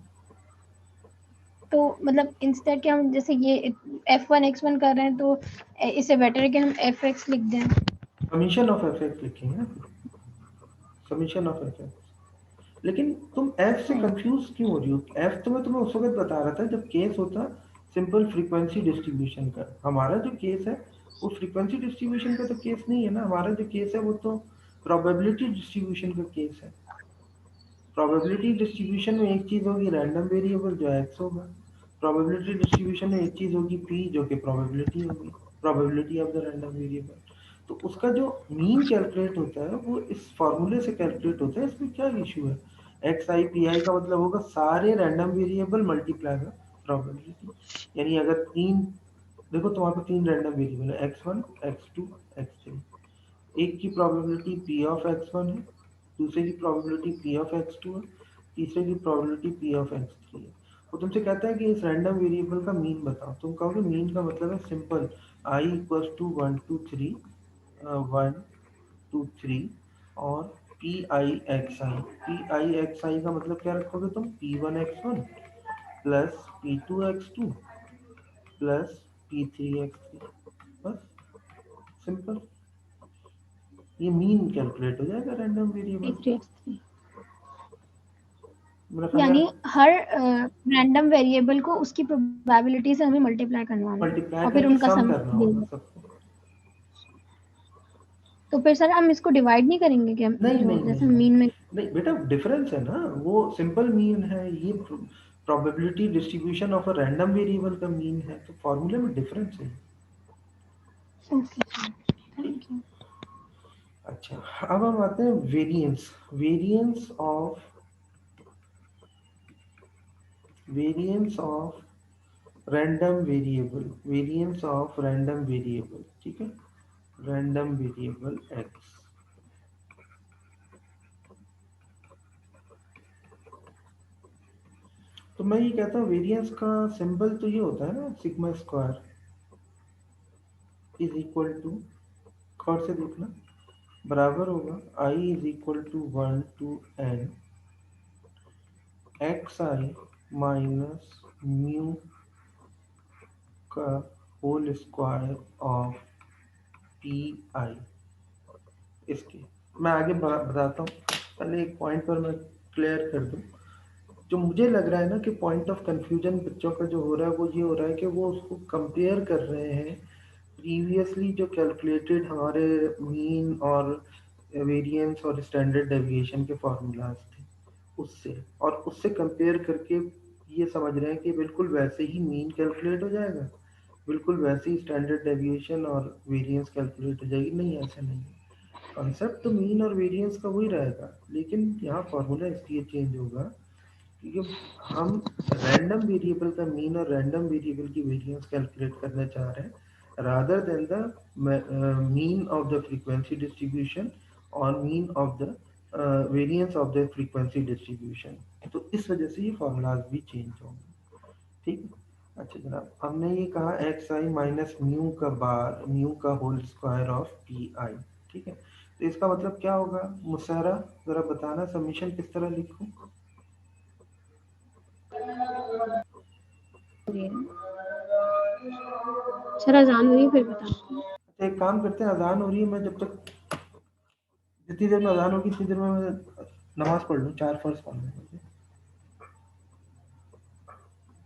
तो मतलब इंस्टेड कि हम जैसे ये f1 x1 कर रहे हैं तो इससे बेटर है कि हम fx लिख दें। समीशन ऑफ fx लिखेंगे ना, समीशन ऑफ fx। लेकिन तुम f से कंफ्यूज क्यों हो रही हो? f तो मैं तुम्हें उस वक्त बता रहा था जब केस होता सिंपल फ्रीक्वेंसी डिस्ट्रीब्यूशन का। हमारा जो केस है वो फ्रीक्वेंसी डिस्ट्रीब्यूशन का तो केस नहीं है ना, हमारा जो केस है वो तो प्रोबेबिलिटी डिस्ट्रीब्यूशन का केस है। प्रोबेबिलिटी डिस्ट्रीब्यूशन में एक चीज होगी रैंडम वेरिएबल जो x होगा, प्रोबेबिलिटी डिस्ट्रीब्यूशन में एक चीज होगी p जो कि प्रोबेबिलिटी होगी, probability of the random variable. तो उसका जो मीन कैलकुलेट होता है वो इस फॉर्मूले से कैलकुलेट होता है। इसमें क्या इशू है? एक्स आई पी आई का मतलब होगा सारे random variable multiply by probability. यानी अगर तीन, देखो तुम्हारे पास तीन रैंडम वेरिएबल है x1 x2 x3, एक की प्रोबेबिलिटी p ऑफ x1 है, दूसरे की प्रोबेबिलिटी p ऑफ x2 है, तीसरे की प्रोबेबिलिटी p ऑफ x3 है। वो तुमसे कहता है कि इस रैंडम वेरिएबल का मीन बताओ। तुम कहोगे मीन का मतलब है सिंपल i इक्वल्स टू 1 2 3 1 2 3 और पी आई एक्स आई का मतलब क्या रखोगे तुम? p1 x1 plus p2 x2 plus p3 x3, बस सिंपल। ये मीन कैलकुलेट हो जाएगा रैंडम वेरिएबल। p3x3 मेरा ख्याल यानी है हर रैंडम वेरिएबल को उसकी प्रोबेबिलिटी से हमें मल्टीप्लाई करवाना है मल्टीप्लाई और फिर करके उनका सम सम करना होगा देना। सबको। तो फिर सर हम इसको डिवाइड नहीं करेंगे क्या, नहीं जो नहीं जैसे नहीं नहीं मीन में? नहीं बेटा, डिफरेंस है ना, वो सिंपल मीन है, ये probability distribution of a random variable का मीन है, तो फॉर्मूले में डिफरेंस है। ओके सर, ठीक। Thank you. अच्छा, अब हम आते हैं variance. Variance of random variable, variance of random variable, ठीक है, रैंडम वेरिएबल एक्स। तो मैं ये कहता हूँ वेरिएंस का सिंबल तो ये होता है ना sigma square is equal to, और से देखना, बराबर होगा i is equal to 1 to n x i minus mu का whole square of p i. इसके मैं आगे बताता हूँ, पहले एक पॉइंट पर मैं क्लियर कर दूँ। जो मुझे लग रहा है ना कि पॉइंट ऑफ कंफ्यूजन बच्चों का जो हो रहा है वो ये हो रहा है कि वो उसको कंपेयर कर रहे हैं प्रीवियसली जो कैलकुलेटेड हमारे मीन और वेरिएंस और स्टैंडर्ड डेविएशन के फार्मूलाज थे उससे, और उससे कंपेयर करके ये समझ रहे हैं कि बिल्कुल वैसे ही मीन कैलकुलेट हो जाएगा, बिल्कुल वैसे ही स्टैंडर्ड डेविएशन और वेरिएंस कैलकुलेट हो जाएगी। नहीं, ऐसा नहीं है। कॉन्सेप्ट तो मीन और वेरिएंस का वही रहेगा, लेकिन यहाँ फॉर्मूला इसलिए चेंज होगा क्योंकि हम रैंडम वेरिएबल का मीन और रैंडम वेरिएबल की वेरिएंस कैलकुलेट करना चाह रहे हैं rather than the mean of the frequency distribution और mean of the variance of the frequency distribution. तो इस वजह से ये फॉर्मूलाज भी चेंज होंगे, ठीक है। अच्छा जनाब, हमने ये कहा एक्स आई माइनस म्यू का बार म्यू का whole square of p i, ठीक है। तो इसका मतलब क्या होगा मुसहरा, जरा बताना समीशन किस तरह लिखूं? सर अजान हुई फिर बताते हैं। तो एक काम करते हैं, अजान हो रही है, मैं जब तक, जितनी देर में अजान होगी इतनी देर में मैं नमाज पढ़ लूँ, 4 फर्ज पढ़ लूँ, मुझे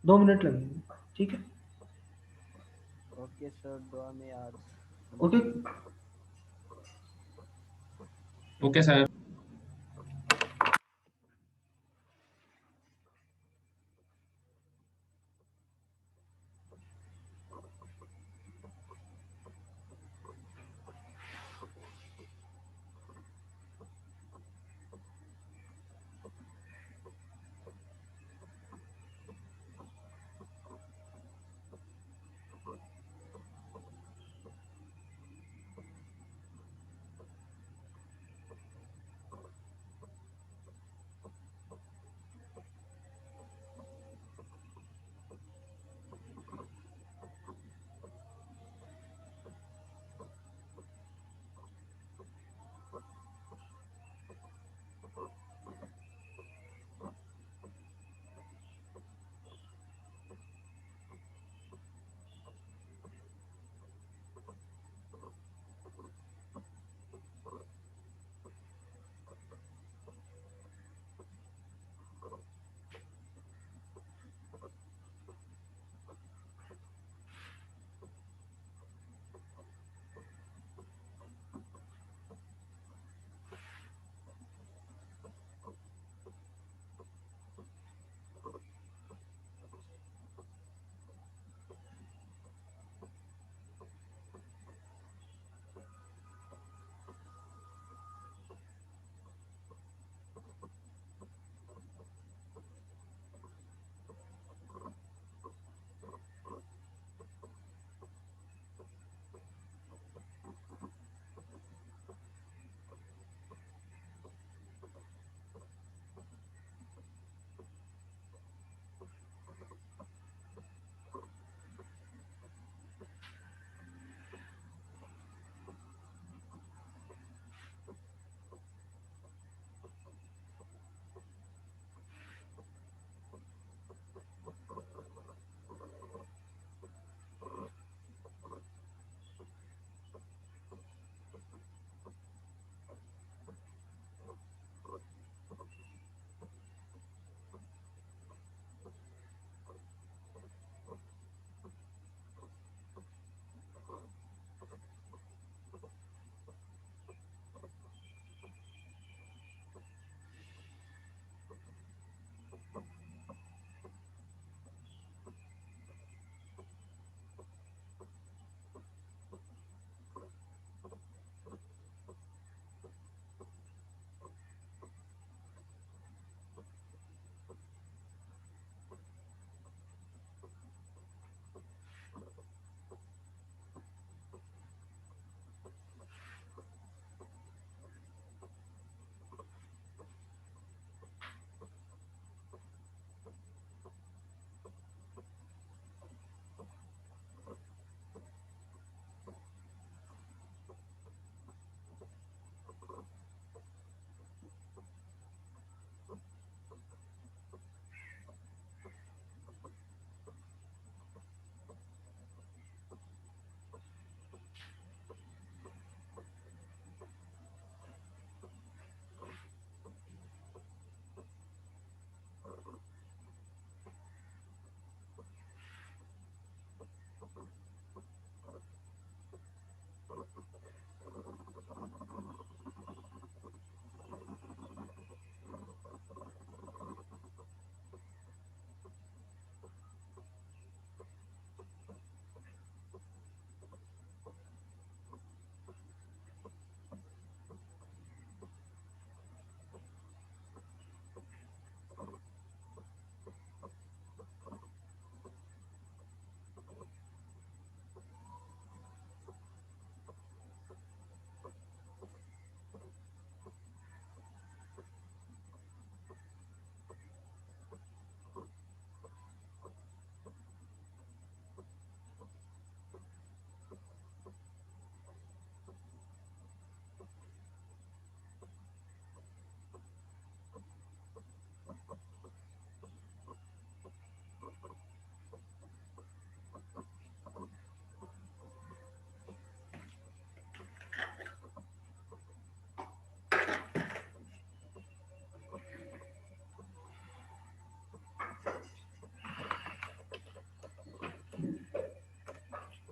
2 मिनट लगेंगे, ठीक है। ओके सर, दुआ में याद। Okay okay sir.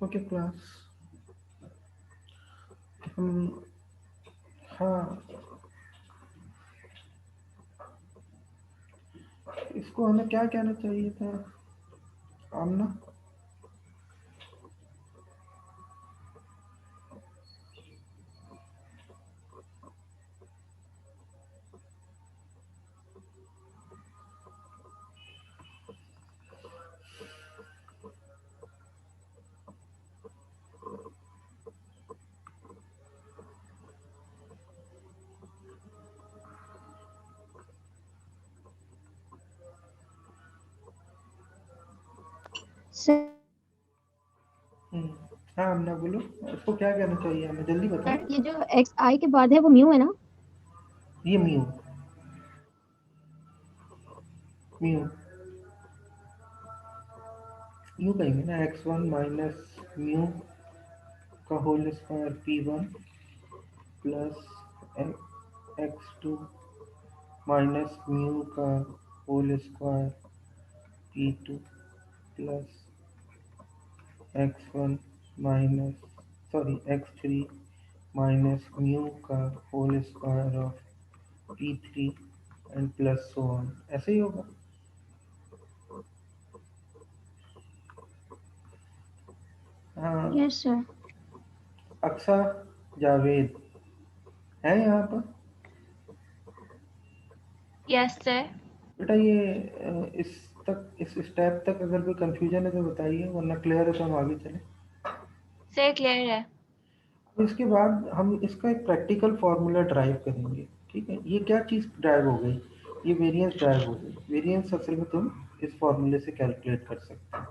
Okay, class. हम हाँ, इसको हमें क्या कहना चाहिए था आमना? सर हाँ आमना बोलो, इसको क्या कहना चाहिए हमें, जल्दी बताओ। ये जो एक्स आई के बाद है वो म्यू है ना? ये म्यू म्यू यूँ कहेंगे ना, x1 माइनस म्यू का whole square p1 plus x2 minus mu का whole square p2 plus x1 minus x3 minus mu का whole square of p3 and plus so on, ऐसे ही होगा। हाँ, यस सर। अक्सा जावेद है यहाँ पर? Yes sir. बेटा ये इस स्टेप तक अगर कोई कंफ्यूजन है तो बताइए, वरना क्लियर है तो हम आगे चलें। सर क्लियर है। अब इसके बाद हम इसका एक प्रैक्टिकल फार्मूला ड्राइव करेंगे, ठीक है? ये क्या चीज़ ड्राइव हो गई? ये वेरिएंस ड्राइव हो गई। वेरिएंस असल में तुम इस फार्मूले से कैलकुलेट कर सकते हो,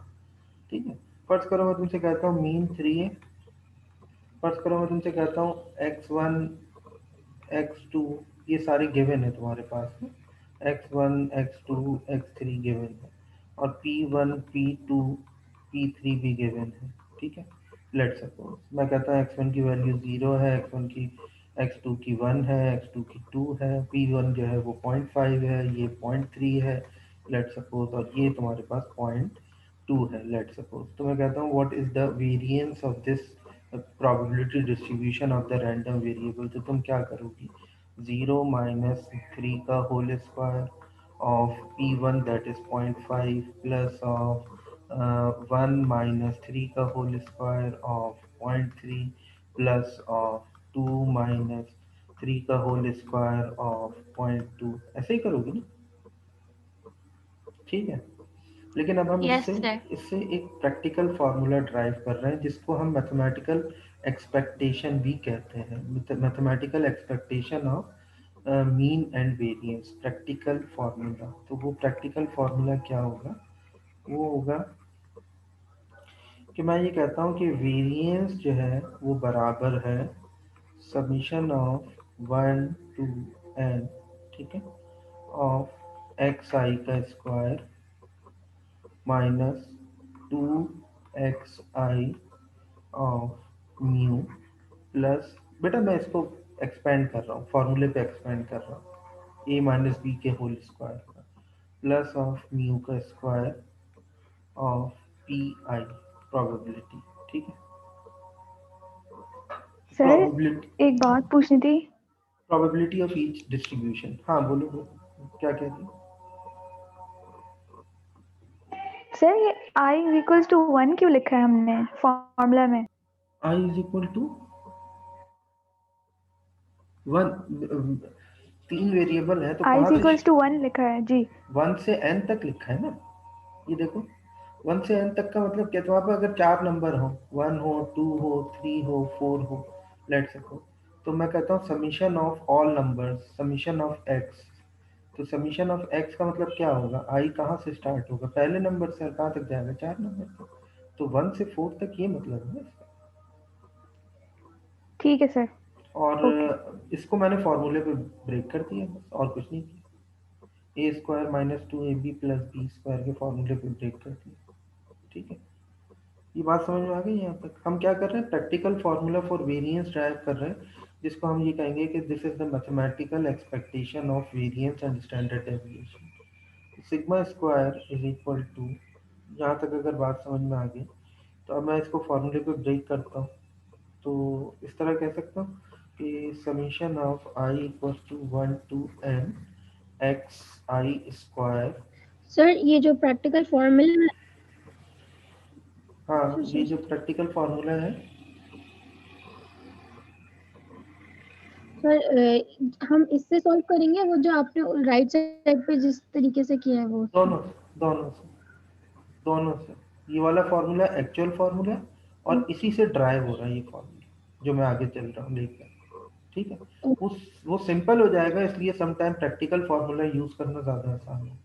ठीक है? फर्ज करो मैं तुमसे कहता हूँ मीन 3 है, फर्ज करो मैं तुमसे कहता हूँ x1 x2 ये सारे गिवन है तुम्हारे पास में, x1 x2 x3 गिवन है, और p1 p2 p3 भी गिवन है, ठीक है? लेट सपोज मैं कहता हूँ x1 की वैल्यू 0 है, x1 की x2 की 1 है, x2 की 2 है, p1 जो है वो 0.5 है, ये 0.3 है, लेट सपोज, और ये तुम्हारे पास 0.2 है, लेट सपोज। तो मैं कहता हूँ what is the variance of this probability distribution of the random variable, तो तुम क्या करोगी? 0 माइनस 3 का whole square of p1 that is 0.5 plus of 1 minus 3 का whole square of 0.3 plus of 2 minus 3 का होल स्क्वायर ऑफ 0.2, ऐसे ही करोगी ना? ठीक है, लेकिन अब हम यस इससे सर। इससे एक प्रैक्टिकल फार्मूला ड्राइव कर रहे हैं जिसको हम मैथमेटिकल एक्सपेक्टेशन भी कहते हैं, mathematical expectation of mean and variance, practical formula. तो वो प्रैक्टिकल फार्मूला क्या होगा? वो होगा कि मैं ये कहता हूँ कि वेरिएंस जो है वो बराबर है समीशन ऑफ 1 टू n, ठीक है, ऑफ एक्स आई का square minus 2xi of mu plus, बेटा मैं इसको एक्सपेंड कर रहा हूँ, फॉर्मूले पे एक्सपेंड कर रहा हूँ, a माइनस बी के होल स्क्वायर का प्लस ऑफ म्यू का square of p I, probability, ठीक है? सर प्रोबेबिलिटी एक बात पूछनी थी। Probability of each distribution. हाँ बोलो बोलो, क्या कह रही हो? सर ये i इक्वल्स टू 1 क्यों लिखा है हमने फॉर्मूला में? i is equal to 1, 3 variable है तो i कहाँ से इक्वल्स टू 1 लिखा है जी। 1 से n तक लिखा है ना, ये देखो 1 से n तक का मतलब क्या? तो वहाँ पे अगर 4 नंबर हो, 1 हो, 2 हो, 3 हो, 4 हो, लेट सको, तो मैं कहता हूँ summation of all numbers, summation of x। तो समीशन ऑफ x का मतलब क्या होगा? i कहाँ से स्टार्ट होगा? पहले नंबर से, और कहाँ तक जाएगा? 4 नंबर तक। तो 1 से 4 तक, ये मतलब है इसका। ठीक है सर। और ओके। इसको मैंने फॉर्मूले पे ब्रेक कर दिया बस, और कुछ नहीं किया। A square minus 2ab plus b square के फॉर्मूले पे ब्रेक कर दिया, ठीक है? ये बात समझ में आ गई? यहाँ तक हम क्या कर रहे हैं? Practical formula for variance derive कर रहे हैं, जिसको हम ये कहेंगे कि this is the mathematical expectation of variance and standard deviation. Sigma square is equal to, यहाँ तक अगर बात समझ में आ गई, तो अब मैं इसको फार्मूले पे ब्रेक करता हूँ, तो इस तरह कह सकता हूँ कि summation of i equal to 1 to n x i square. Sir ये जो प्रैक्टिकल फॉर्मूला है, हाँ, ये जो प्रैक्टिकल फार्मूला है सर हम इससे सॉल्व करेंगे, वो जो आपने राइट साइड पे जिस तरीके से किया है वो। दोनों दोनों से दोनों से ये वाला फार्मूला एक्चुअल फार्मूला है और इसी से ड्राइव हो रहा है ये फार्मूला जो मैं आगे चल रहा हूँ लेकर। ठीक है, वो सिंपल हो जाएगा, इसलिए समटाइम प्रैक्टिकल फार्मूला यूज करना ज़्यादा आसान है।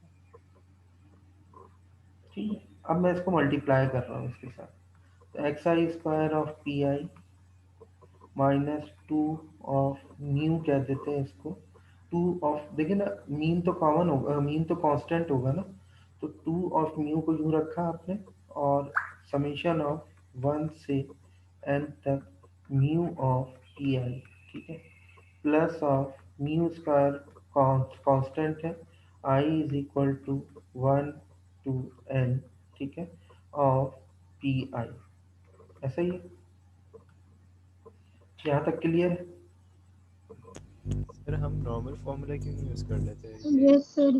ठीक है, अब मैं इसको मल्टीप्लाई कर रहा हूँ इसके साथ। तो x i square of p i minus 2 of new कह देते हैं इसको, 2 ऑफ, देखिए ना मीन तो कॉमन होगा, मीन तो कांस्टेंट होगा ना, तो 2 ऑफ न्यू को यूं रखा आपने और समीशन ऑफ 1 से n तक म्यू ऑफ पी आई। ठीक है, plus of mu square constant है, i is equal to 1 to n। ठीक है, ऑफ पी आई। ऐसा ही है, यहाँ तक क्लियर है? सर हम नॉर्मल फॉर्मूला क्यों नहीं यूज कर लेते? यस सर,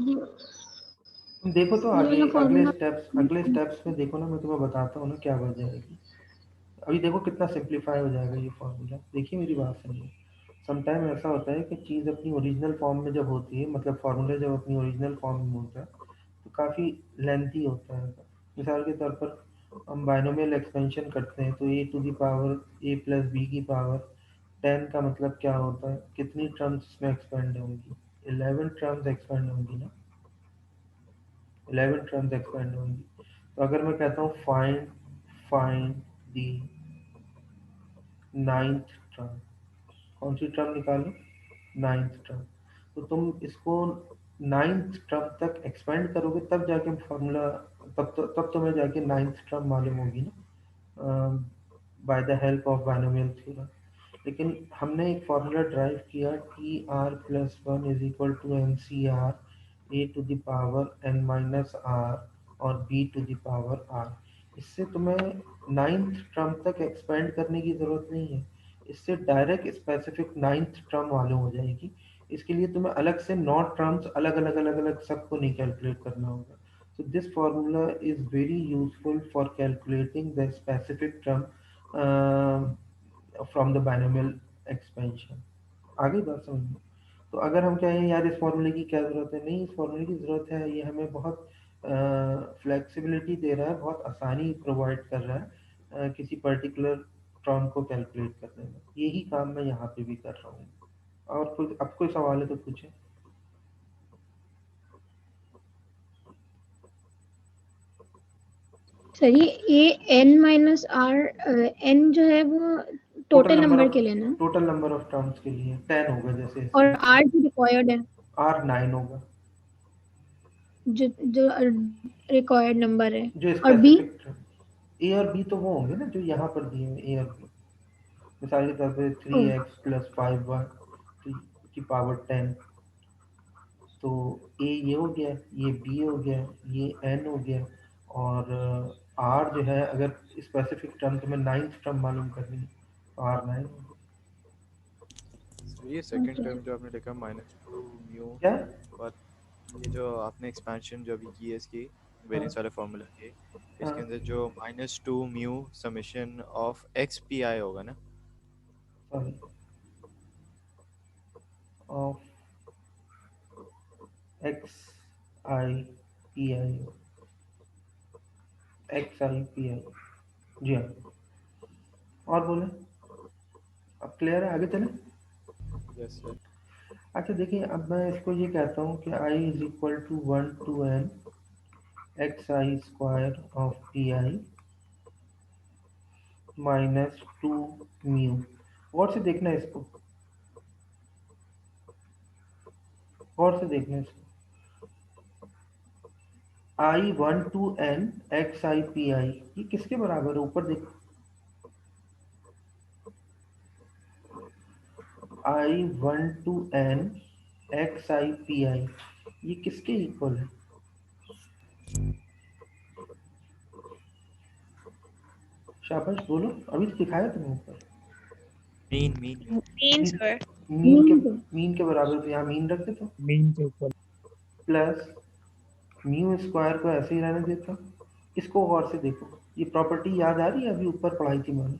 देखो तो ये आगे वाला फॉर्मूला। अगले स्टेप्स में देखो ना, मैं तुम्हें बताता हूँ ना क्या बन जाएगी। अभी देखो कितना सिंप्लीफाई हो जाएगा ये फॉर्मूला। देखिए मेरी बात सुनिए, समटाइम ऐसा होता है कि चीज़ अपनी ओरिजिनल फॉर्म में जब होती है, मतलब फार्मूला जब अपनी ओरिजिनल फॉर्म में होता है तो काफ़ी लेंथी होता है। मिसाल के तौर पर हम बाइनोमियल एक्सपेंशन करते हैं तो a to the power a plus b की पावर 10 का मतलब क्या होता है, कितनी टर्म्स में एक्सपेंड होंगी? 11 टर्म्स एक्सपेंड होंगी ना, 11 टर्म्स एक्सपेंड होंगी। तो अगर मैं कहता हूँ फाइंड दी नाइन्थ टर्म, कौन सी टर्म निकालो? Ninth term. तो तुम इसको नाइन्थ टर्म तक एक्सपेंड करोगे तब जाके फॉर्मूला, तब तुम्हें जाके नाइन्थ टर्म मालूम होगी ना, by the help of binomial theorem. लेकिन हमने एक फार्मूला ड्राइव किया, t r plus 1 is equal to n c r a to the power n minus r और b to the power r. इससे तुम्हें नाइन्थ टर्म तक एक्सपेंड करने की ज़रूरत नहीं है, इससे डायरेक्ट स्पेसिफिक नाइन्थ टर्म मालूम हो जाएगी। इसके लिए तुम्हें अलग से 9 टर्म्स अलग अलग सबको नहीं कैलकुलेट करना होगा। So this formula is very useful for calculating the specific term from the binomial expansion। आगे बात समझ में? तो अगर हम कहें यार इस फॉर्मूले की क्या ज़रूरत है, नहीं, इस फॉर्मूले की ज़रूरत है, ये हमें बहुत फ्लेक्सिबिलिटी दे रहा है, बहुत आसानी प्रोवाइड कर रहा है किसी पर्टिकुलर टर्म को कैलकुलेट करने में। यही काम मैं यहाँ पे भी कर रहा हूँ। और कुछ अब कोई सवाल है तो पूछें। सर ये A N minus are, N जो है वो टोटल नंबर के लिए ना, टोटल नंबर ऑफ टर्म्स के लिए 10 होगा जैसे, और आर जो रिक्वायर्ड है, आर 9 होगा जो जो रिक्वायर्ड नंबर है, जो और बी। स्पेसिफिक। ए और बी तो वो होंगे ना जो यहाँ पर दिए हैं, ए और बी। मिसाल के तौर पे 3x प्लस 5y की पावर 10, तो ए ये हो गया, ये बी हो गया, ये एन हो गया, और आर जो है अगर स्पेसिफिक टर्म तो मैं नाइन्थ टर्म मालूम करनी है तो आर 9 होगा। ये सेकंड टर्म जो आपने लिखा -2 म्यू, क्या? और ये जो आपने एक्सपेंशन जो अभी की है इसकी वेरिएंस वाले फार्मूला की, इसके अंदर जो -2 mu summation of x p i होगा ना? Sorry, of x i p i, x i p i, जी हाँ। और बोले, अब क्लियर है? आगे चले। Yes sir. अच्छा देखिए, अब मैं इसको ये कहता हूँ कि i is equal to 1 to n x i square of p i minus 2 mu. गौर से देखना है इसको, गौर से देखना है इसको। I 1 to n x i p आई, ये किसके बराबर है? ऊपर देख, आई 1 to n x i p आई, ये किसके इक्वल है? शाबाश, बोलो, अभी तो दिखाया तुमने ऊपर। Mean mean mean sir. Mean के बराबर तो यहाँ मीन रख देता हूँ मीन के ऊपर प्लस म्यू स्क्वायर को ऐसे ही रहने देता हूँ। इसको गौर से देखो, ये प्रॉपर्टी याद आ रही है, अभी ऊपर पढ़ाई थी मैंने।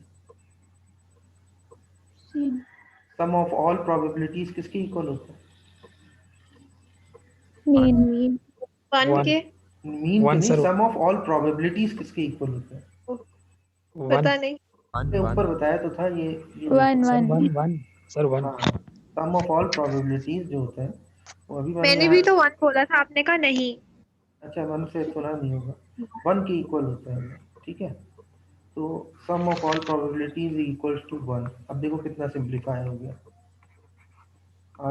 सम ऑफ ऑल प्रोबेबिलिटीज किसके इक्वल होता है? मीन मीन वन वन के मीन के वन नहीं, sir sum of all probabilities किसके इक्वल होता है? वन पता नहीं। ये ऊपर बताया तो था, ये देखो। One sir one one one sir one हाँ, सम ऑफ ऑल प्रोबेबिलिटीज जो होता है वो अभी मैंने मैंने यहाँ, भी तो वन बोला था, आपने कहा नहीं। अच्छा 1 से सुना नहीं होगा, 1 के इक्वल होता है, ठीक है। तो sum of all probabilities equals to 1। अब देखो कितना सिंप्लीफाई हो गया।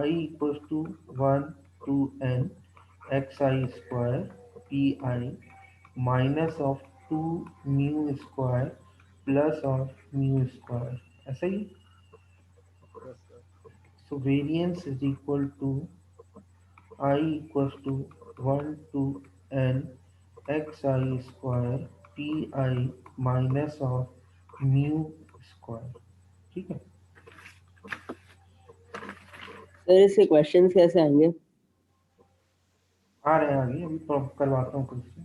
I equals to 1 to n xi square p i minus of 2 mu square plus of mu square, ऐसा ही। So variance is equal to I equals to 1 to n xi square pi minus of mu square, ठीक है। सर इसके क्वेश्चंस कैसे आएंगे? आ रहे हैं आगे, अभी करवाता हूँ क्वेश्चन।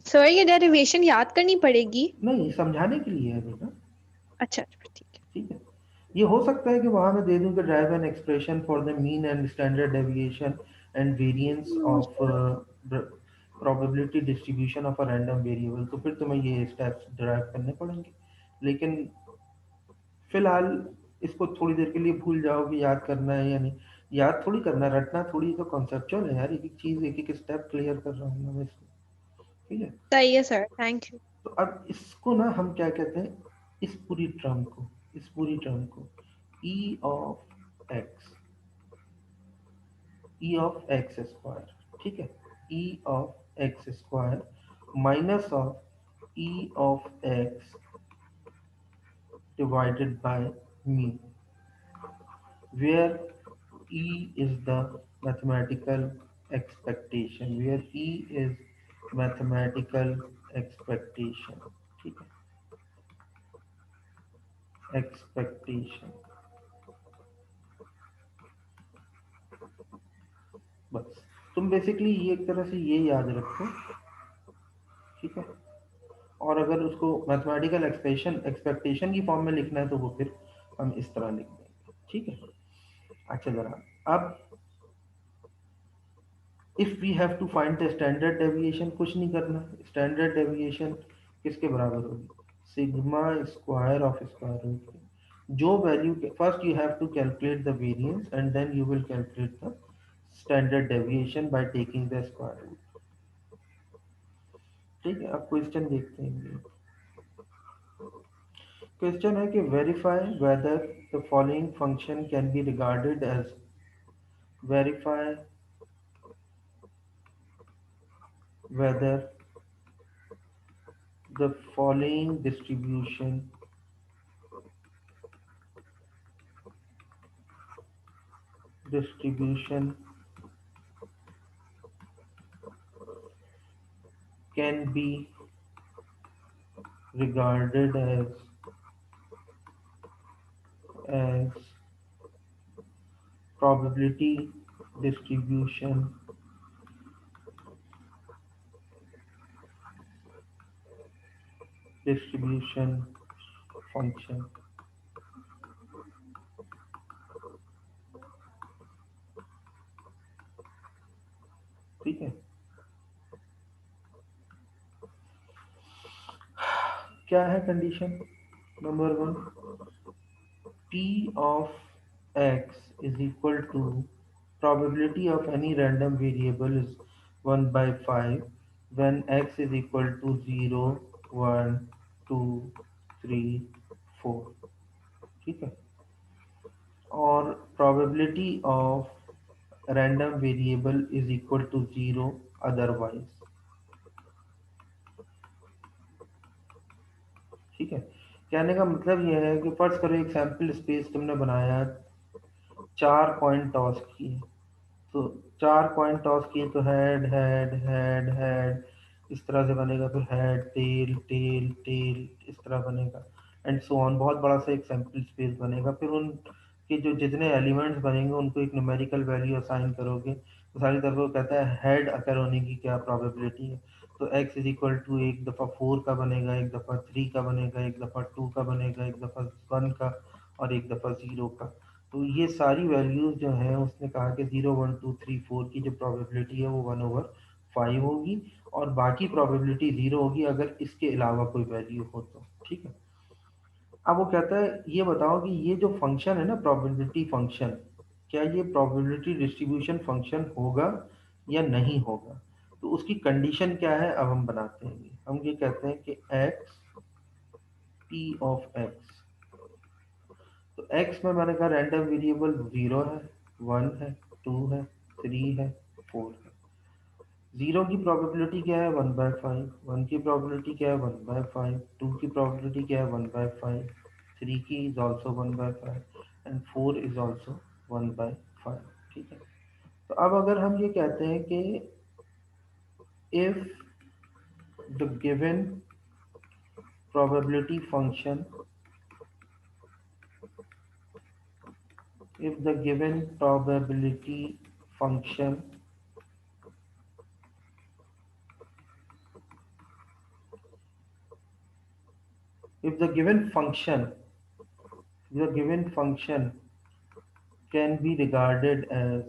सर ये डेरिवेशन याद करनी पड़ेगी? नहीं, समझाने के लिए है बेटा। अच्छा ठीक है। ठीक है, ये हो सकता है कि वहां मैं दे दूं कि drive an expression for the mean and standard deviation and variance of probability distribution of a random variable, तो फिर तुम्हें ये स्टेप्स ड्राइव करने पड़ेंगे। लेकिन फिलहाल इसको थोड़ी देर के लिए भूल जाओ कि याद करना है या नहीं। याद थोड़ी करना है, रटना थोड़ी, तो कॉन्सेप्चुअल है यार, एक एक चीज एक एक स्टेप क्लियर कर रहा हूँ मैं इसको, ठीक है। सही है सर, थैंक यू। तो अब इसको ना हम क्या कहते हैं, इस पूरी टर्म को, इस पूरी टर्म को e ऑफ एक्स स्क्वायर, ठीक है, e of x square minus of e of x divided by mu, where e is the mathematical expectation, where e is mathematical expectation, ठीक है, एक्सपेक्टेशन। बस तुम बेसिकली ये एक तरह से ये याद रखो, ठीक है। और अगर उसको मैथमेटिकल एक्सपेक्टेशन की फॉर्म में लिखना है तो वो फिर हम इस तरह लिख देंगे, ठीक है। अच्छा जरा अब if we have to find the standard deviation, कुछ नहीं करना, स्टैंडर्ड डेविएशन किसके बराबर होगी? Sigma square of square root. जो value, first you have to calculate the variance and then you will calculate the standard deviation by taking the square root, ठीक है। अब क्वेश्चन देखते हैं। क्वेश्चन है कि verify whether the following function can be regarded as, verify whether the following distribution can be regarded as probability distribution function, ठीक है। क्या है condition number 1? p of x is equal to probability of any random variable is 1 by 5 when x is equal to 0 1 2 3 4, ठीक है। और probability of random variable is equal to 0 otherwise, ठीक है। कहने का मतलब यह है कि फर्ज करो एक सैंपल स्पेस तुमने बनाया, 4 कॉइन टॉस किए, तो 4 कॉइन टॉस किए तो हेड हेड हेड हेड इस तरह से बनेगा, फिर हेड टेल टेल टेल इस तरह बनेगा। एंड सो ऑन, बहुत बड़ा सा एक सैम्पल स्पेस बनेगा। फिर उनके जो जितने एलिमेंट्स बनेंगे उनको एक न्यूमेरिकल वैल्यू असाइन करोगे, तो सारी तरफ वो कहता है हेड अकर होने की क्या प्रोबेबिलिटी है। तो x इज इक्वल टू एक दफ़ा 4 का बनेगा, एक दफ़ा 3 का बनेगा, एक दफ़ा 2 का बनेगा, एक दफ़ा 1 का, और एक दफ़ा 0 का। तो ये सारी वैल्यूज जो हैं उसने कहा कि 0 1 2 3 4 की जो प्रोबेबिलिटी है वो 1/5 होगी, और बाकी प्रोबेबिलिटी 0 होगी अगर इसके अलावा कोई वैल्यू हो तो। ठीक है, अब वो कहता है ये बताओ कि ये जो फंक्शन है ना प्रोबेबिलिटी फंक्शन, क्या ये प्रोबेबिलिटी डिस्ट्रीब्यूशन फंक्शन होगा या नहीं होगा। तो उसकी कंडीशन क्या है अब हम बनाते हैं। हम ये कहते हैं कि x p ऑफ x, तो x में मैंने कहा रैंडम वेरिएबल 0 है, 1 है, 2 है, 3 है, 4 है। 0 की प्रोबेबिलिटी क्या है 1/5, 1 की प्रोबेबिलिटी क्या है 1/5, 2 की प्रोबेबिलिटी क्या है 1/5, 3 की is also 1/5 and 4 is also 1/5। ठीक है, तो अब अगर हम ये कहते हैं कि if the given probability function, if the given probability function if the given function can be regarded as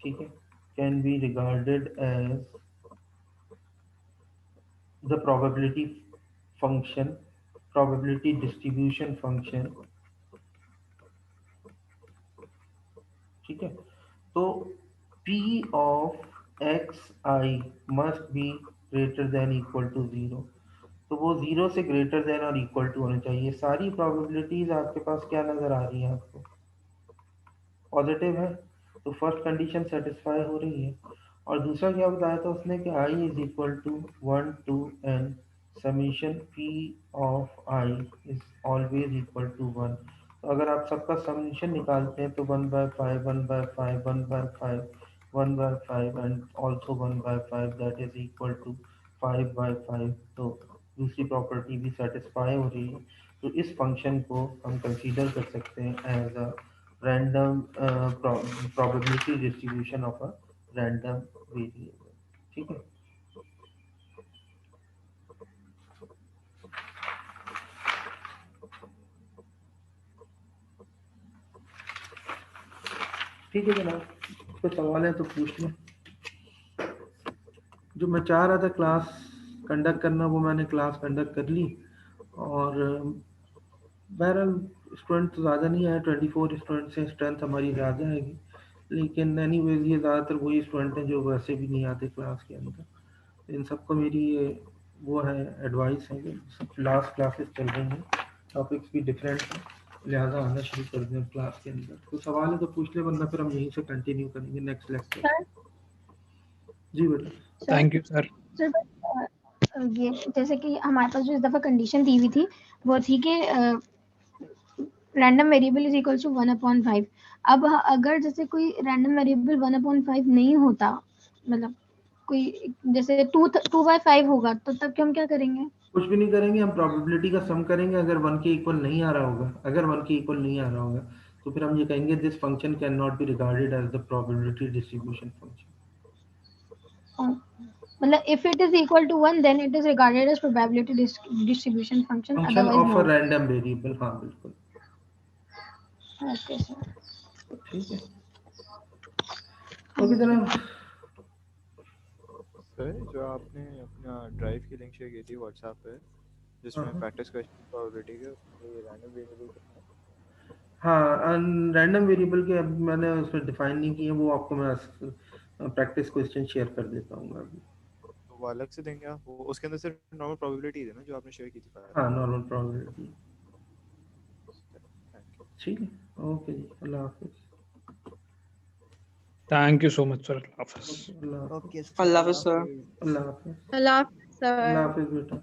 ठीक है, can be regarded as the probability distribution function। ठीक है, तो p of xi must be greater than equal to 0, तो वो 0 से ग्रेटर देन और इक्वल टू होने चाहिए। सारी प्रोबेबिलिटीज आपके पास क्या नजर आ रही है आपको, पॉजिटिव है, तो फर्स्ट कंडीशन सेटिस्फाई हो रही है। और दूसरा क्या बताया था उसने कि i is equal to 1 to n summation p of i is always equal to 1। तो अगर आप सबका समीशन निकालते हैं तो 1/5 1/5 1/5 1/5 and also 1/5 that is equal to 5/5। तो दूसरी प्रॉपर्टी भी सेटिस्फाई हो रही है। तो इस फंक्शन को हम कंसीडर कर सकते हैं as a random probability distribution of a random variable। ठीक है, ठीक है जनाब, कोई सवाल है तो पूछ लें। जो मैं चाह रहा था क्लास कंडक्ट करना वो मैंने क्लास कंडक्ट कर ली, और बहरहाल स्टूडेंट तो ज़्यादा नहीं आए, 24 स्टूडेंट से स्ट्रेंथ हमारी ज़्यादा है, लेकिन एनीवेज ये ज़्यादातर वही स्टूडेंट हैं जो वैसे भी नहीं आते क्लास के अंदर। इन सबको मेरी ये वो है एडवाइस है कि सब लास्ट क्लासेस चल रही हैं, टॉपिक्स भी डिफरेंट हैं, लिहाजा आना शुरू कर दें क्लास के अंदर। कोई सवाल है तो पूछ ले, वरना फिर हम यहीं से कंटिन्यू करेंगे नेक्स्ट लेक्चर। जी बेटा। Thank you sir. सर ये जैसे कि हमारे पास जो इस दफ़ा कंडीशन दी हुई थी वो थी कि random variable is equal to 1/5। अब अगर जैसे कोई रैंडम वेरिएबल 1/5 नहीं होता, मतलब कोई जैसे 2/5 होगा, तो तब हम क्या करेंगे? कुछ भी नहीं करेंगे, हम प्रोबेबिलिटी का सम करेंगे। अगर 1 के इक्वल नहीं आ रहा होगा, तो फिर हम ये कहेंगे this function can not be regarded as the probability distribution function. मतलब if it is equal to 1 then it is regarded as probability distribution function, function otherwise of no। A random variable, हाँ बिल्कुल। ओके सर, ठीक है, ओके जनाब। सर जो आपने अपना ड्राइव की लिंक शेयर की थी व्हाट्सएप पे, जिसमें प्रैक्टिस क्वेश्चन प्रोबेबिलिटी के रैंडम वेरिएबल कितना है? हाँ, रैंडम वेरिएबल के अब मैंने उसमें डिफाइन नहीं किए, वो आपको मैं प्रैक्टिस क्वेश्चन शेयर कर देता हूँ अभी। तो वो अलग से देंगे आप, वो उसके अंदर सिर्फ नॉर्मल प्रोबेबिलिटी है ना जो आपने शेयर की थी पहले? हाँ, नॉर्मल प्रोबेबिलिटी। ठीक है, ओके जी, अल्लाह हाफिज़। Thank you so much sir. Allah हाफिज़। अल्लाह हाफ़िज़ सर। अल्लाह हाफिज़। अल्लाह हाफ़िज़ सर। अल्लाह हाफिज़ बेटा।